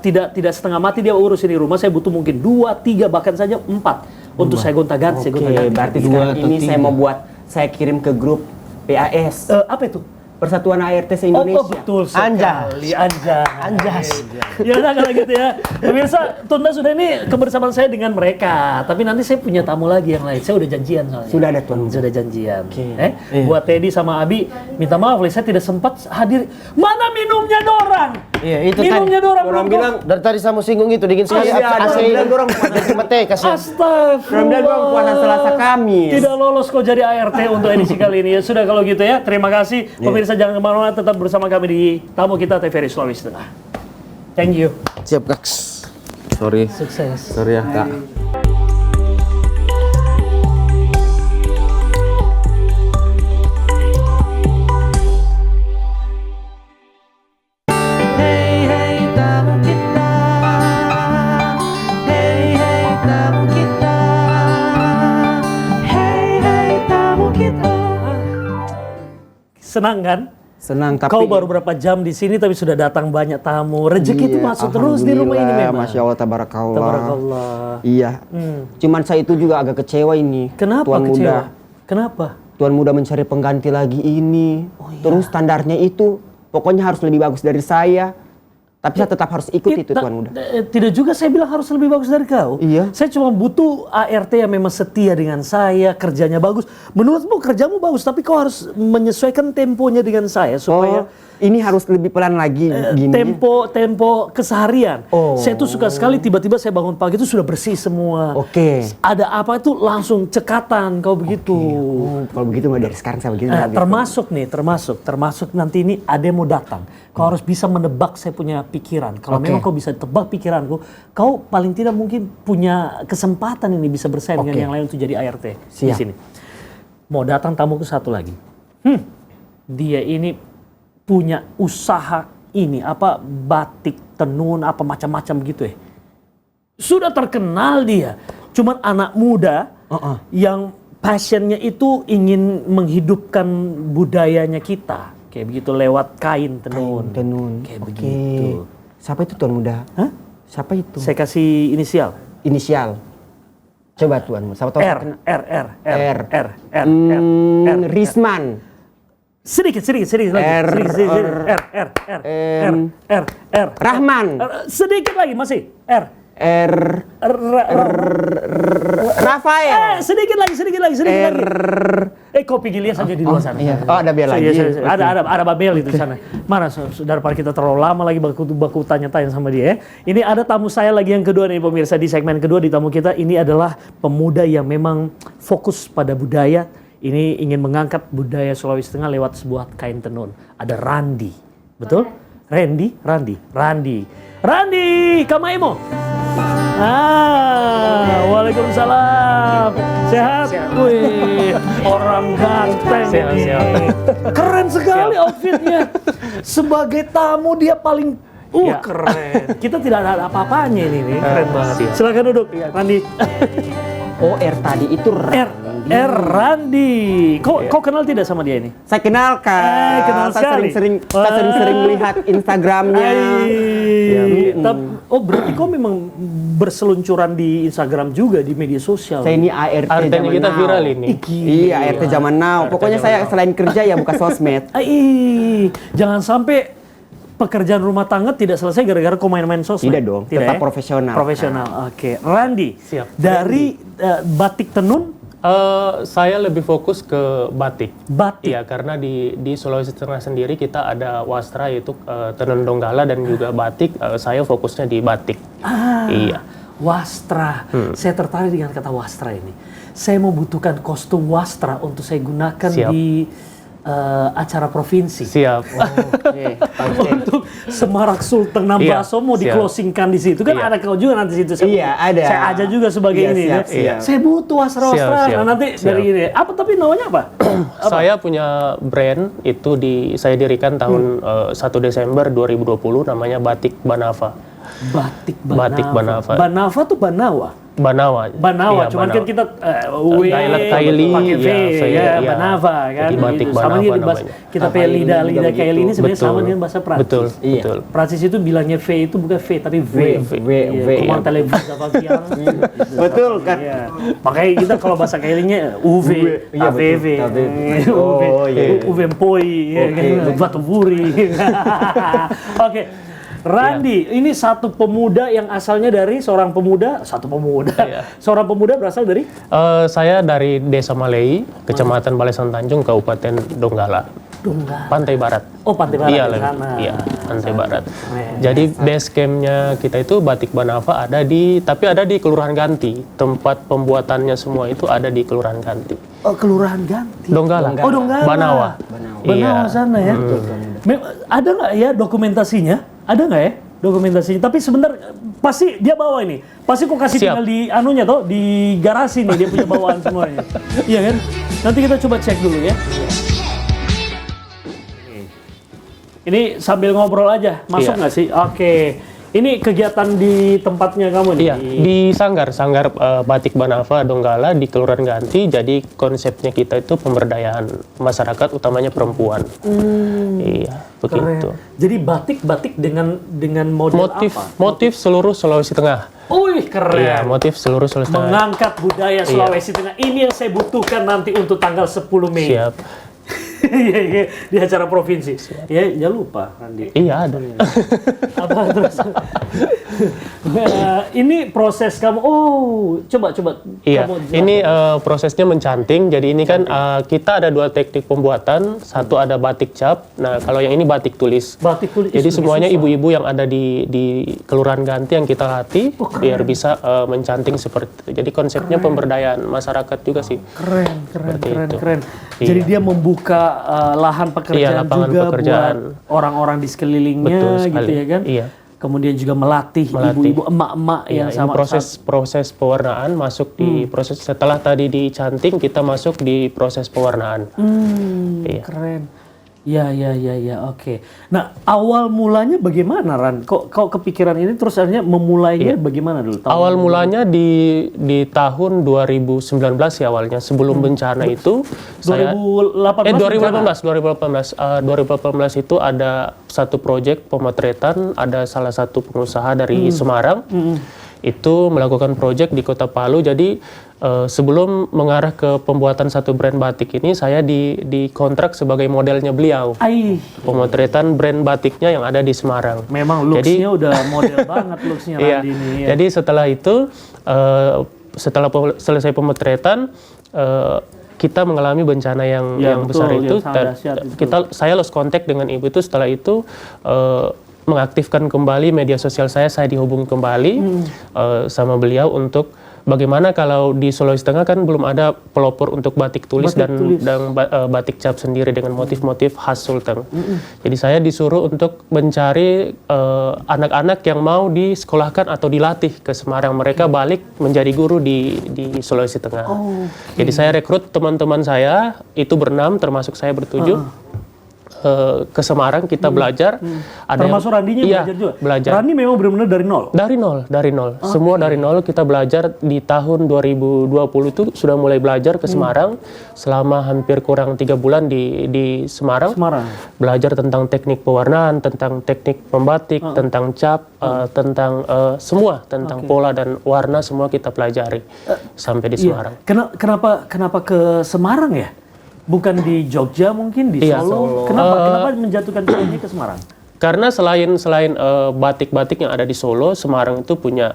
tidak setengah mati dia urus ini rumah. Saya butuh mungkin 2, 3 bahkan saja 4 untuk saya gonta-ganti. Berarti sekarang ini saya kirim ke grup PAS. Apa itu? Persatuan ART se-Indonesia. Oh, betul sekali. Anjas. Ya udah kalau gitu ya. Pemirsa, Tunda sudah ini kebersamaan saya dengan mereka. Tapi nanti saya punya tamu lagi yang lain. Saya udah janjian soalnya. Sudah ada Tuan. Sudah janjian. Buat Teddy sama Abi, minta maaf saya tidak sempat hadir. Mana minumnya dorang? Iya, itu minumnya tadi. dorang. Orang bilang dari tadi saya mau singgung itu dingin sekali. AC bilang dorang mati kasih. Astagfirullah. Dorang puasa Selasa Kamis. Tidak lolos kok jadi ART untuk edisi kali ini. Ya sudah kalau gitu ya. Terima kasih. Pemirsa jangan kemana-mana, tetap bersama kami di tamu kita TVRI Sulawesi Tengah. Thank you. Siap, Kak. Sorry. Sukses. Sorry ya, Kak. senang kan? Senang, tapi Kau baru berapa jam di sini tapi sudah datang banyak tamu. Rezeki itu masuk terus di rumah ini alhamdulillah, memang. Masya Allah, tabarakallah. Tabarakallah. Iya. Cuman saya itu juga agak kecewa ini. Kenapa Tuan kecewa? muda. Kenapa? Tuan muda mencari pengganti lagi ini. iya. Terus standarnya itu pokoknya harus lebih bagus dari saya. Tapi saya tetap harus ikut itu, Tuan muda. Tidak juga saya bilang harus lebih bagus dari kau. Iya. Saya cuma butuh ART yang memang setia dengan saya, kerjanya bagus. Menurutmu kerjamu bagus, tapi kau harus menyesuaikan temponya dengan saya supaya ini harus lebih pelan lagi gini. tempo keseharian. Oh. Saya tuh suka sekali tiba-tiba saya bangun pagi itu sudah bersih semua. Oke. Ada apa itu langsung cekatan kau begitu. Oh, kalau begitu mah dari sekarang saya begini. lagi. Termasuk nanti ini ada yang mau datang. Kau harus bisa menebak saya punya pikiran. Kalau memang kau bisa tebak pikiranku, kau paling tidak mungkin punya kesempatan ini bisa bersaing dengan yang lain untuk jadi ART di Siap. sini. Mau datang tamuku satu lagi. Dia ini punya usaha ini apa batik tenun apa macam-macam gitu ya. Sudah terkenal dia. Cuman anak muda yang passionnya itu ingin menghidupkan budayanya kita. Kayak begitu lewat kain tenun. Kayak begitu. Siapa itu, Tuan muda? Hah? Siapa itu? Saya kasih inisial. Inisial. Coba, Tuan. Siapa tahu R. Risman. Sedikit lagi. R. Rahman. Sedikit lagi masih. R. Rafael. Sedikit lagi. Kau pergi lihat saja di luar sana. Iya. Oh, ada Bel lagi. Ada Babel itu di sana. Mana daripada kita terlalu lama lagi baku tanya-tanya sama dia. Ini ada tamu saya lagi yang kedua nih pemirsa di segmen kedua di tamu kita. Ini adalah pemuda yang memang fokus pada budaya. Ini ingin mengangkat budaya Sulawesi Tengah lewat sebuah kain tenun. Ada Randi, betul? Randi, Kamaimo. Waalaikumsalam. Sehat? Wih, orang ganteng ini. Keren sekali outfitnya. Sebagai tamu dia paling keren. Kita tidak ada apa-apanya ini. Keren banget. Silakan duduk, Randi. Oh, R tadi itu Randi. Kau kenal tidak sama dia ini? Saya kenal, Kak. Kenal sekali. Saya sering lihat Instagramnya. Berarti kau memang berseluncuran di Instagram juga di media sosial. Saya ini ART zaman kita now. viral ini. Iya, ART zaman now. Pokoknya saya selain kerja ya buka sosmed. Jangan sampai pekerjaan rumah tangga tidak selesai gara-gara kau main-main sosmed. Tidak dong, tetap profesional. Profesional, oke. Randi, Siap. dari batik tenun? Saya lebih fokus ke batik. Batik? Iya, karena di Sulawesi Tengah sendiri kita ada wastra yaitu tenun donggala dan juga batik. Saya fokusnya di batik. Iya. Wastra. Saya tertarik dengan kata wastra ini. Saya membutuhkan kostum wastra untuk saya gunakan di acara provinsi. Siap. Untuk Semarak Sultan Nambaso mau di-closingkan di situ kan ada kau juga nanti situ. Ada. Saya aja juga sebagai ini. Siap. Saya butuh wastra-wastra. Nah, nanti dari ini. Apa tapi namanya apa? Saya punya brand itu saya dirikan tahun 1 Desember 2020 namanya Batik Banava. Batik Banava. Banava tuh Banawa. Banawa. Iya, cuman kan kita dialek Kaili, pakai V, Banava kan. Jadi batik gitu. Banava Sama namanya. kita pakai lidah Kaili ini sebenarnya sama dengan bahasa Prancis. Betul. Prancis itu bilangnya V itu bukan V tapi V. Komang televisi apa yang. Betul kan? Iya. Makanya kita kalau bahasa Kailinya UV, AVV, UV Empoi, Batu Buri. Oke. Randi, ini satu pemuda yang asalnya dari seorang pemuda berasal dari? Saya dari Desa Malei, Kecamatan Balesan Tanjung, Kabupaten Donggala. Pantai Barat. Oh, Pantai Barat iya, di sana. Iya, Pantai Barat. Jadi base campnya kita itu Batik Banava tapi ada di Kelurahan Ganti. Tempat pembuatannya semua itu ada di Kelurahan Ganti. Oh, Kelurahan Ganti. Donggala. Oh, Donggala. Banawa. Banawa sana ya. Ada nggak ya dokumentasinya? Ada nggak ya dokumentasinya? Tapi sebentar, pasti dia bawa ini. Pasti kok kasih tinggal di anunya toh, di garasi nih dia punya bawaan semuanya. Iya kan? Nanti kita coba cek dulu ya. Ini sambil ngobrol aja, masuk nggak sih? Oke. Ini kegiatan di tempatnya kamu nih? Iya, di Sanggar Batik Banava Donggala di Kelurahan Ganti. Jadi konsepnya kita itu pemberdayaan masyarakat, utamanya perempuan. Iya, begitu. Jadi batik dengan model apa? Motif seluruh Sulawesi Tengah. Wih, keren. Iya, motif seluruh Sulawesi Tengah. Mengangkat budaya Sulawesi Tengah. Ini yang saya butuhkan nanti untuk tanggal 10 Mei. Siap. Iya, di acara provinsi. Ya, jangan lupa, Randi. Iya, ada. Apa terus? Ini proses kamu. Oh, coba. Iya, Kamu ini prosesnya mencanting. Jadi ini kan kita ada 2 teknik pembuatan. Satu ada batik cap. Nah, kalau yang ini batik tulis. batik tulis. Jadi semuanya ibu-ibu yang ada di Kelurahan Ganti yang kita latih biar bisa mencanting seperti itu. Jadi konsepnya pemberdayaan masyarakat juga sih. Keren. Iya. Jadi dia membuka lahan pekerjaan lapangan juga pekerjaan. buat orang-orang di sekelilingnya, Betul sekali. gitu ya kan? Iya. Kemudian juga melatih ibu-ibu, emak-emak yang Ini sama. proses pewarnaan masuk di proses setelah tadi dicanting kita masuk di proses pewarnaan. Iya. Keren. Ya, oke. Nah, awal mulanya bagaimana, Ran? Kok kepikiran ini terus akhirnya memulainya bagaimana dulu? Awal mulanya di tahun 2019 ya awalnya sebelum bencana itu 2018 itu ada satu proyek pemotretan, ada salah satu pengusaha dari Semarang itu melakukan proyek di Kota Palu. Jadi sebelum mengarah ke pembuatan satu brand batik ini saya dikontrak sebagai modelnya beliau. Pemotretan brand batiknya yang ada di Semarang. Memang looks-nya udah model banget looks-nya Iya. Randi ini. Ya. Jadi setelah itu setelah selesai pemotretan kita mengalami bencana yang betul, besar itu. Saya lost contact dengan ibu itu. Setelah itu mengaktifkan kembali media sosial saya dihubungi kembali sama beliau untuk bagaimana kalau di Sulawesi Tengah kan belum ada pelopor untuk batik tulis dan batik cap sendiri dengan motif-motif khas Sulteng. Jadi saya disuruh untuk mencari anak-anak yang mau disekolahkan atau dilatih ke Semarang. Mereka balik menjadi guru di Sulawesi Tengah. Jadi saya rekrut teman-teman saya, itu berenam termasuk saya bertujuh. Ke Semarang kita belajar. Termasuk Randinya belajar juga? Belajar. Randi memang benar-benar dari nol? Dari nol. Semua dari nol. Kita belajar di tahun 2020 itu sudah mulai belajar ke Semarang. Selama hampir kurang 3 bulan di Semarang. Belajar tentang teknik pewarnaan, tentang teknik membatik, tentang cap, tentang semua, tentang pola dan warna semua kita pelajari sampai di Semarang. Kenapa ke Semarang ya? Bukan di Jogja mungkin, di Solo? Kenapa menjatuhkan pilihannya ke Semarang? Karena selain batik-batik yang ada di Solo, Semarang itu punya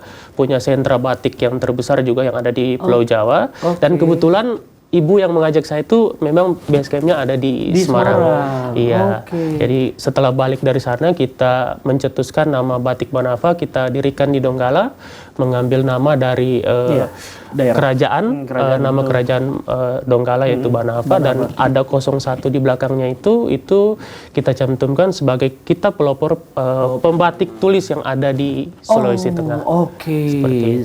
sentra batik yang terbesar juga yang ada di Pulau Jawa. Dan kebetulan ibu yang mengajak saya itu memang base camp-nya ada di Semarang. Iya. Jadi setelah balik dari sana kita mencetuskan nama Batik Banava, kita dirikan di Donggala, mengambil nama dari kerajaan Donggala yaitu Banava, dan ada 01 di belakangnya itu kita cantumkan sebagai kita pelopor pembatik tulis yang ada di Sulawesi Tengah.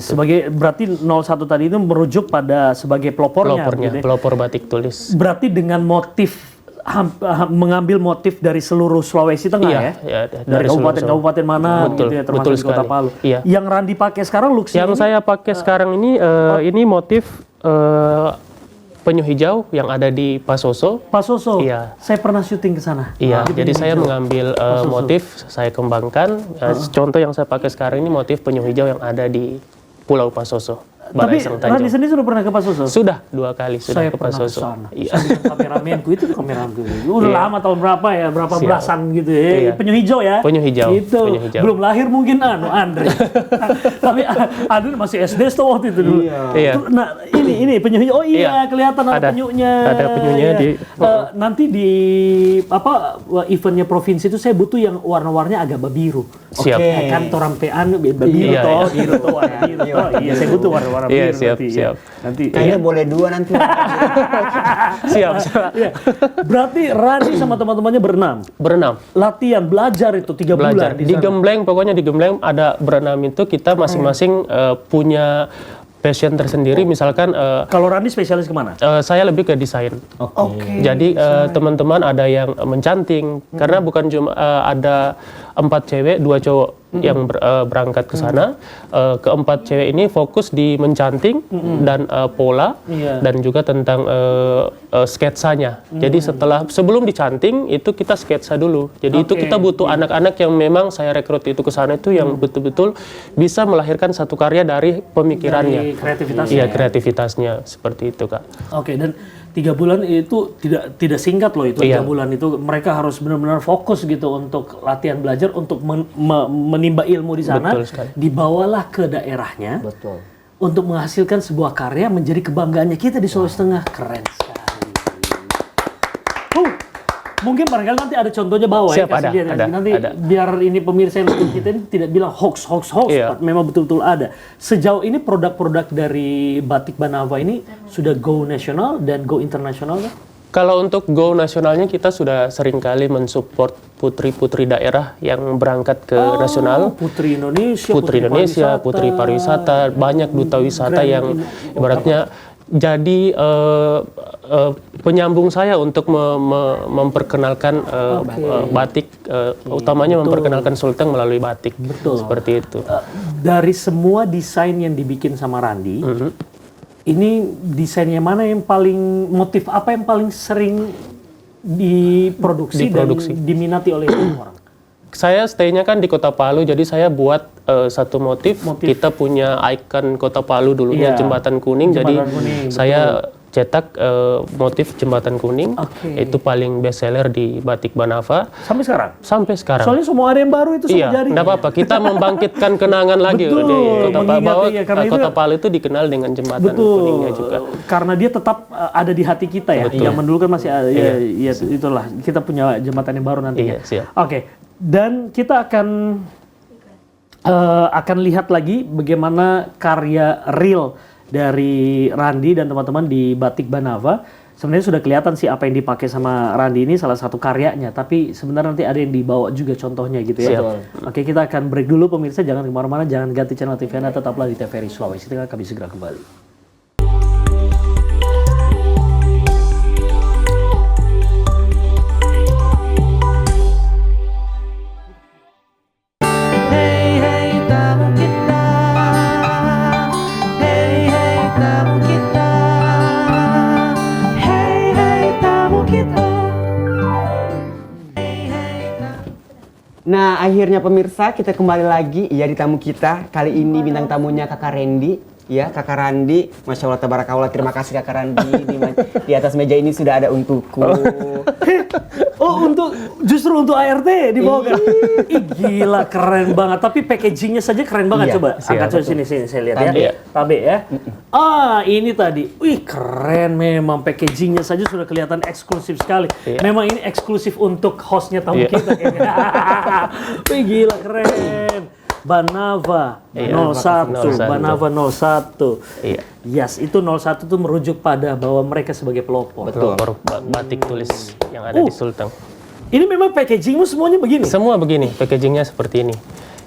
Sebagai berarti 01 tadi itu merujuk pada sebagai pelopornya. Pelopor batik tulis. Berarti dengan motif mengambil motif dari seluruh Sulawesi Tengah dari kabupaten mana gitu ya, termasuk di Kota Palu. Yang Randi pakai sekarang looks yang saya pakai sekarang ini motif penyu hijau yang ada di Pasoso. Iya. Saya pernah syuting ke sana. Iya, jadi saya mengambil motif, saya kembangkan. Contoh yang saya pakai sekarang ini motif penyu hijau yang ada di Pulau Pasoso. Tapi Randi sendiri sudah pernah ke Pasoso? Sudah 2 kali sudah ke Pasoso. Saya pernah ke sana. Kameramenku itu kameramanku. Udah lama, tahun berapa ya? Berapa belasan gitu ya. Penyu hijau ya? Penyu hijau. Itu. Belum lahir mungkin Andre. Tapi Andre masih SD waktu itu dulu. Nah, ini penyu hijau. Oh iya, kelihatan ada penyunya. Ada penyunya di nanti di eventnya provinsi itu saya butuh yang warna-warnanya agak biru. Siap. Kan torampean biru toh, warna biru toh. Iya, saya butuh warna biru. Siap. Nanti kayaknya boleh 2 nanti. Siap. Berarti Randi sama teman-temannya berenam. Latihan, belajar itu 3 bulan di Gembleng, pokoknya di Gembleng ada berenam itu kita masing-masing punya passion tersendiri. Misalkan kalau Randi spesialis kemana? Saya lebih ke desain. Jadi teman-teman ada yang mencanting karena bukan cuma ada 4 cewek 2 cowok. berangkat ke sana. Keempat cewek ini fokus di mencanting dan pola dan juga tentang sketsanya. Jadi sebelum dicanting itu kita sketsa dulu. Jadi itu kita butuh anak-anak yang memang saya rekrut itu ke sana itu yang betul-betul bisa melahirkan satu karya dari pemikirannya. Dari kreativitasnya. Iya, kreativitasnya seperti itu, Kak. Oke, dan 3 bulan itu tidak singkat loh itu. 3 bulan itu mereka harus benar-benar fokus gitu untuk latihan belajar untuk menimba ilmu di sana. Betul sekali. Dibawalah ke daerahnya. Betul. Untuk menghasilkan sebuah karya menjadi kebanggaannya kita di Sulawesi Tengah. Keren sekali. Mungkin barangkali nanti ada contohnya bawah Siap, ya, kasih lihat ada, nanti ada. biar ini pemirsa yang nonton kita ini tidak bilang hoax, Iya. memang betul-betul ada. Sejauh ini produk-produk dari Batik Banava ini sudah go nasional dan go internasional kan? Kalau untuk go nasionalnya kita sudah seringkali mensupport putri-putri daerah yang berangkat ke nasional. Putri Indonesia, Putri pariwisata, banyak duta wisata yang ibaratnya jadi penyambung saya untuk memperkenalkan batik, utamanya memperkenalkan Sulteng melalui batik. Betul. Seperti itu. Dari semua desain yang dibikin sama Randi, ini desainnya mana yang paling, motif apa yang paling sering diproduksi dan diminati oleh orang? Saya stay-nya kan di Kota Palu, jadi saya buat satu motif. Kita punya ikon Kota Palu dulunya, Jembatan Kuning. Jadi saya cetak motif Jembatan Kuning. Itu paling best seller di Batik Banava. Sampai sekarang? Sampai sekarang. Soalnya semua ada yang baru itu sudah jadi. Nggak apa-apa. Kita membangkitkan kenangan lagi Betul, di Kota Palu. Bahwa Kota Palu itu dikenal dengan Jembatan Kuningnya juga. Karena dia tetap ada di hati kita ya. Yang dulu kan masih ada, ya itulah. Kita punya jembatan yang baru nantinya. Oke. Dan kita akan lihat lagi bagaimana karya real dari Randi dan teman-teman di Batik Banava. Sebenarnya sudah kelihatan sih apa yang dipakai sama Randi ini salah satu karyanya, tapi sebenarnya nanti ada yang dibawa juga contohnya gitu ya. Oke, kita akan break dulu pemirsa, jangan kemana-mana, jangan ganti channel TV Anda, tetaplah di TVRI Sulawesi Tengah, kami segera kembali. Nah, akhirnya pemirsa kita kembali lagi ya di tamu kita. Kali ini bintang tamunya Kakak Randy. Ya, Kakak Randi, Masya Allah, tabarakallah, terima kasih Kakak Randi. Di atas meja ini sudah ada untukku. Oh, justru untuk ART dibawakan. Ih, gila, keren banget. Tapi packagingnya saja keren banget. Coba angkat coba sini saya lihat ya. Tabe ya. Ini tadi. Wih, keren memang. Packagingnya saja sudah kelihatan eksklusif sekali. Memang ini eksklusif untuk hostnya tamu kita kayaknya. Wih, gila, keren. Banava 01, Banava 01. Yes, itu 01 itu merujuk pada bahwa mereka sebagai pelopor. Betul. Batik tulis yang ada di Sulteng. Ini memang packagingmu semuanya begini? Semua begini, packagingnya seperti ini.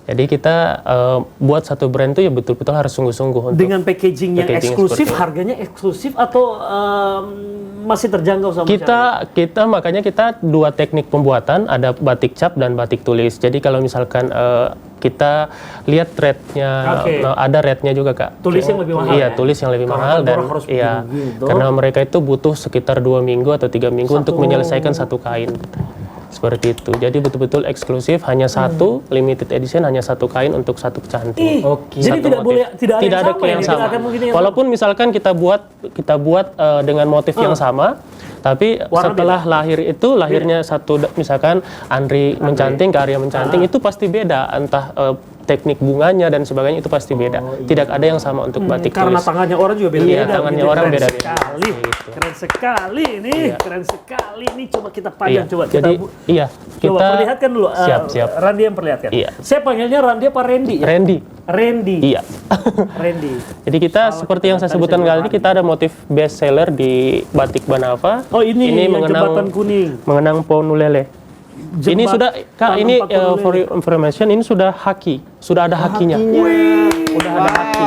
Jadi kita buat satu brand itu ya betul-betul harus sungguh-sungguh. Dengan packaging yang eksklusif, harganya eksklusif atau masih terjangkau sama kita makanya kita dua teknik pembuatan, ada batik cap dan batik tulis. Jadi kalau misalkan kita lihat rate-nya, ada rate-nya juga Kak. Tulis yang lebih mahal. Iya, tulis yang lebih mahal dan karena mereka itu butuh sekitar 2 minggu atau 3 minggu untuk menyelesaikan satu kain. Seperti itu. Jadi betul-betul eksklusif, hanya satu limited edition, hanya satu kain untuk satu canting. Jadi tidak ada yang sama. Walaupun misalkan kita buat dengan motif yang sama, tapi setelah lahirnya satu, misalkan Andri mencanting, Karya mencanting, itu pasti beda. Entah teknik bunganya dan sebagainya itu pasti beda. Tidak ada yang sama untuk batik tulis. Karena tangannya orang juga beda-beda. Iya, tangannya orang beda-beda. Keren sekali ini, keren sekali ini. Coba kita pandang, coba jadi, coba perlihatkan dulu. Siap. Randi yang perlihatkan. Iya. Saya panggilnya Randi apa Randy? Ya? Randy. Iya. Randy. Jadi kita seperti yang saya sebutkan kali ini, kita ada motif best seller di Batik Banava. Oh ini Jembatan Kuning. Mengenang Ponulele. Ini sudah Kak, ini for your information, ini sudah haki, sudah ada hakinya. Sudah ada haki.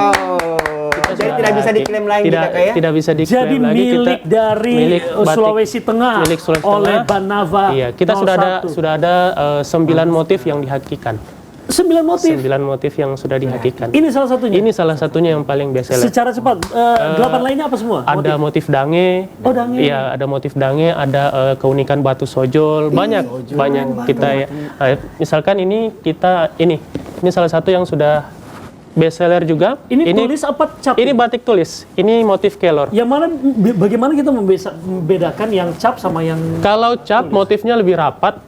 Jadi tidak bisa diklaim lagi ya? Tidak bisa diklaim jadi lagi. Milik dari Sulawesi Tengah. Milik Sulawesi oleh Tengah. Banava. Iya, kita sudah ada 9 motif yang dihakikan. 9 motif. 9 motif yang sudah dihakikan. Ini salah satunya. Ini salah satunya yang paling bestseller. Secara cepat, 8 lainnya apa semua? Ada motif dange. Oh, dange. Iya, ada motif dange, ada keunikan batu sojol, banyak kita ya. Misalkan ini salah satu yang sudah bestseller juga. Ini tulis apa cap? Ini batik tulis. Ini motif kelor. Yang mana? Bagaimana kita membedakan yang cap sama yang? Kalau cap motifnya lebih rapat.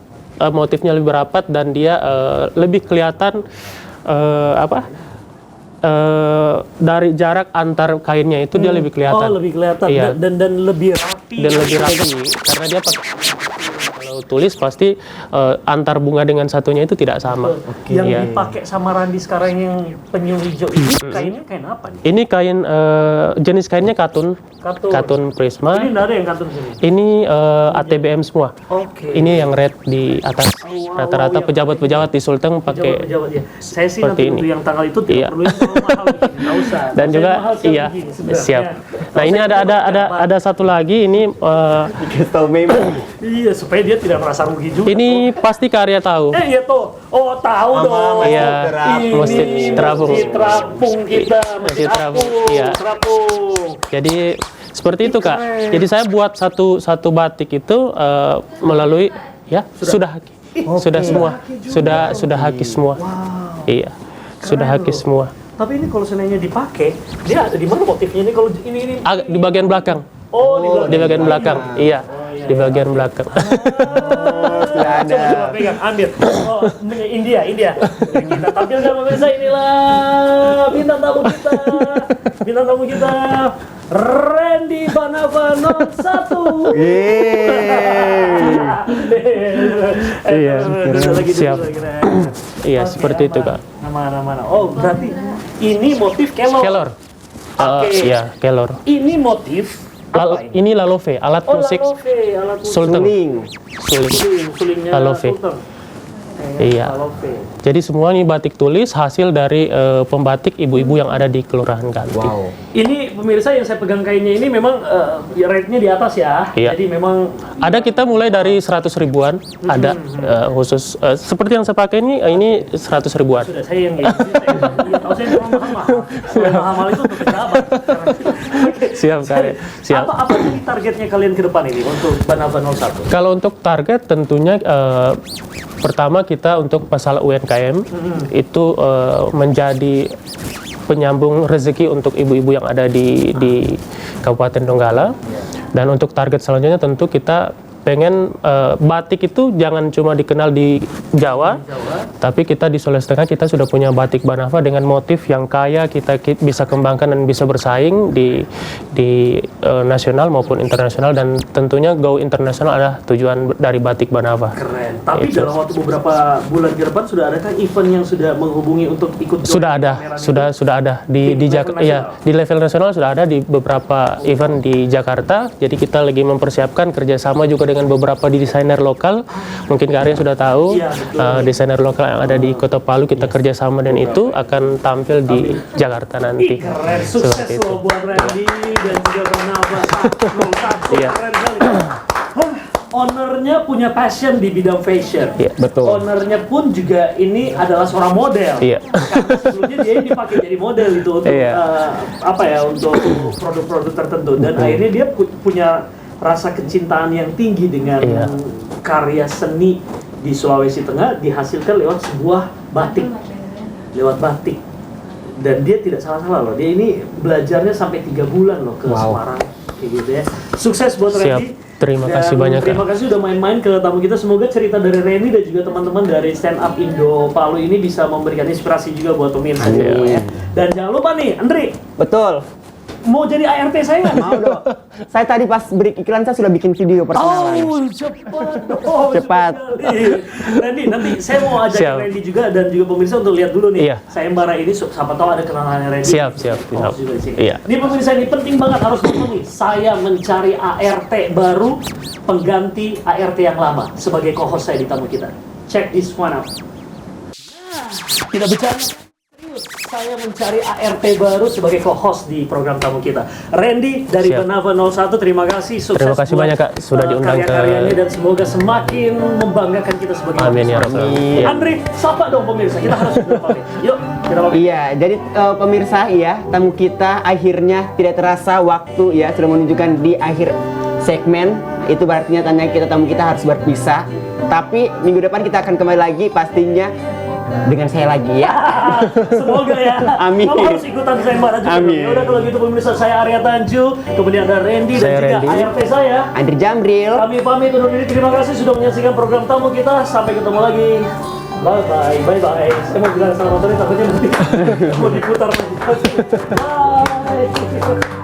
Dan dia lebih kelihatan dari jarak antar kainnya itu dia lebih kelihatan. Oh, lebih kelihatan. Iya. Dan lebih rapi. Dan lebih rapi karena dia pakai, kalau tulis pasti antar bunga dengan satunya itu tidak sama. Yang Iya. dipakai sama Randi sekarang yang penyu hijau ini kainnya kain apa nih? Ini kain jenis kainnya katun prisma. Ini nggak ada yang katun sini. Ini ATBM semua. Oke. Ini yang red di atas. Rata-rata pejabat-pejabat di Sulteng pakai Pejabat ya. Saya sih seperti nanti ini. untuk yang tanggal itu tidak Iya. perlu yang terlalu mahal, nggak usah. dan Saya juga mahal sekali iya begini sebenarnya. siap. Nah ini ada satu lagi ini Iya, supaya dia tidak merasa rugi juga. ini pasti karya tahu. Iya tuh. Oh, tahu dong. Iya, Ini Masjid Terapung. Masjid Terapung kita, Masjid Terapung, iya. Terapung. Jadi seperti itu Kak. Jadi saya buat satu batik itu melalui sudah semua sudah haki semua. Iya, sudah haki semua. Tapi ini kalau seandainya dipakai, dia ada di mana motifnya ini? Kalau ini Di bagian belakang. oh Di bagian belakang. Iya, di bagian belakang. Coba pegang, ambil. Oh, India. Kita tampilkan pemirsa, inilah bintang tamu kita, Randy Banava 01. Iya, siap. Iya, seperti itu Kak. Mana. Oh, berarti ini motif kelor. Kelor. Oke. Iya, kelor. Ini motif apa ini? Ini lalove, alat musik alat musik. Sulteng. Suling. Sulingnya Lalove. Sulteng. Iya. Lalove. Jadi semua ini batik tulis hasil dari pembatik ibu-ibu yang ada di Kelurahan Ganti. Ini pemirsa yang saya pegang kainnya ini memang rate-nya di atas ya. Iya. Jadi memang Ada kita mulai dari 100 ribuan, ada khusus seperti yang saya pakai ini 100 ribuan. sudah saya yang tahu saya memang mahal. Mahal itu untuk pejabat. Siap kali. Siap. Apa jadi targetnya kalian ke depan ini untuk Banava 01? Kalau untuk target tentunya pertama kita untuk masalah UMKM itu menjadi penyambung rezeki untuk ibu-ibu yang ada di Kabupaten Donggala. Dan untuk target selanjutnya tentu kita pengen batik itu jangan cuma dikenal di Jawa, tapi kita di Sulawesi Tengah kita sudah punya batik Banava dengan motif yang kaya, kita bisa kembangkan dan bisa bersaing di nasional maupun internasional, dan tentunya go internasional adalah tujuan dari batik Banava. Keren. Tapi dalam waktu beberapa bulan ke depan sudah adakah event yang sudah menghubungi untuk ikut? Sudah ada di level nasional sudah ada di beberapa event di Jakarta. Jadi kita lagi mempersiapkan kerjasama juga dengan beberapa desainer lokal. Mungkin Kak Arya sudah tahu, desainer lokal yang ada di Kota Palu kita kerjasama dan itu akan tampil di Jakarta nanti. Keren, sukses Seperti itu. loh buat Randy dan juga Banava 01. Iya. Keren sekali. Ownernya punya passion di bidang fashion. Iya, betul. Ownernya pun juga ini adalah seorang model. Iya. Karena sebelumnya dia dipakai jadi model itu untuk untuk produk-produk tertentu, dan akhirnya dia punya rasa kecintaan yang tinggi dengan karya seni di Sulawesi Tengah dihasilkan lewat sebuah batik. Dan dia tidak salah-salah loh. Dia ini belajarnya sampai 3 bulan loh ke Semarang kayak gitu ya. Sukses buat Randy. Terima kasih banyak, Kak. Terima kasih udah main-main ke tamu kita. Semoga cerita dari Randy dan juga teman-teman dari Stand Up Indo Palu ini bisa memberikan inspirasi juga buat pemirsa di rumah ya. Dan jangan lupa nih, Andri, Betul. mau jadi ART saya nggak? Mau dong. Saya tadi pas break iklan saya sudah bikin video perkenalan. Oh, cepat. Cepat. Randy, nanti saya mau ajak Siap. Randy juga dan juga pemirsa untuk lihat dulu nih. Iya. Sayembara ini siapa tahu ada kenalannya Randy. Siap. Oh, juga di sini. Iya. Ini pemirsa ini penting banget harus nonton nih. Saya mencari ART baru pengganti ART yang lama sebagai co-host saya di tamu kita. Check this one out. Nah, tidak bicara serius. Saya saya mencari ART baru sebagai co-host di program tamu kita. Randy dari Siap. Benava 01, terima kasih. Sukses Terima kasih buat, banyak, Kak. Sudah diundang ke- karya-karyanya dan semoga semakin membanggakan kita sebagai Amin ya bangsa. Rabbal. Iya. Andri, sapa dong pemirsa. Kita harus sudah pamit. Yuk, kita pamit. Iya, jadi pemirsa ya, tamu kita akhirnya tidak terasa waktu ya sudah menunjukkan di akhir segmen. Itu berarti tanya tamu kita harus berpisah. Tapi minggu depan kita akan kembali lagi pastinya dengan saya lagi ya. Semoga ya. Amin. Kamu harus ikutan saya marah juga. Amin. Ya udah kalau gitu pemirsa, saya Arya Tanju, kemudian ada Randy dan Saya juga Randy. ART saya. Andri Jamril. Kami pamit undur diri. Terima kasih sudah menyaksikan program tamu kita. Sampai ketemu lagi. Bye bye. Bye bye. Saya mau bilang selamat sore takutnya nanti mau diputar lagi. Bye.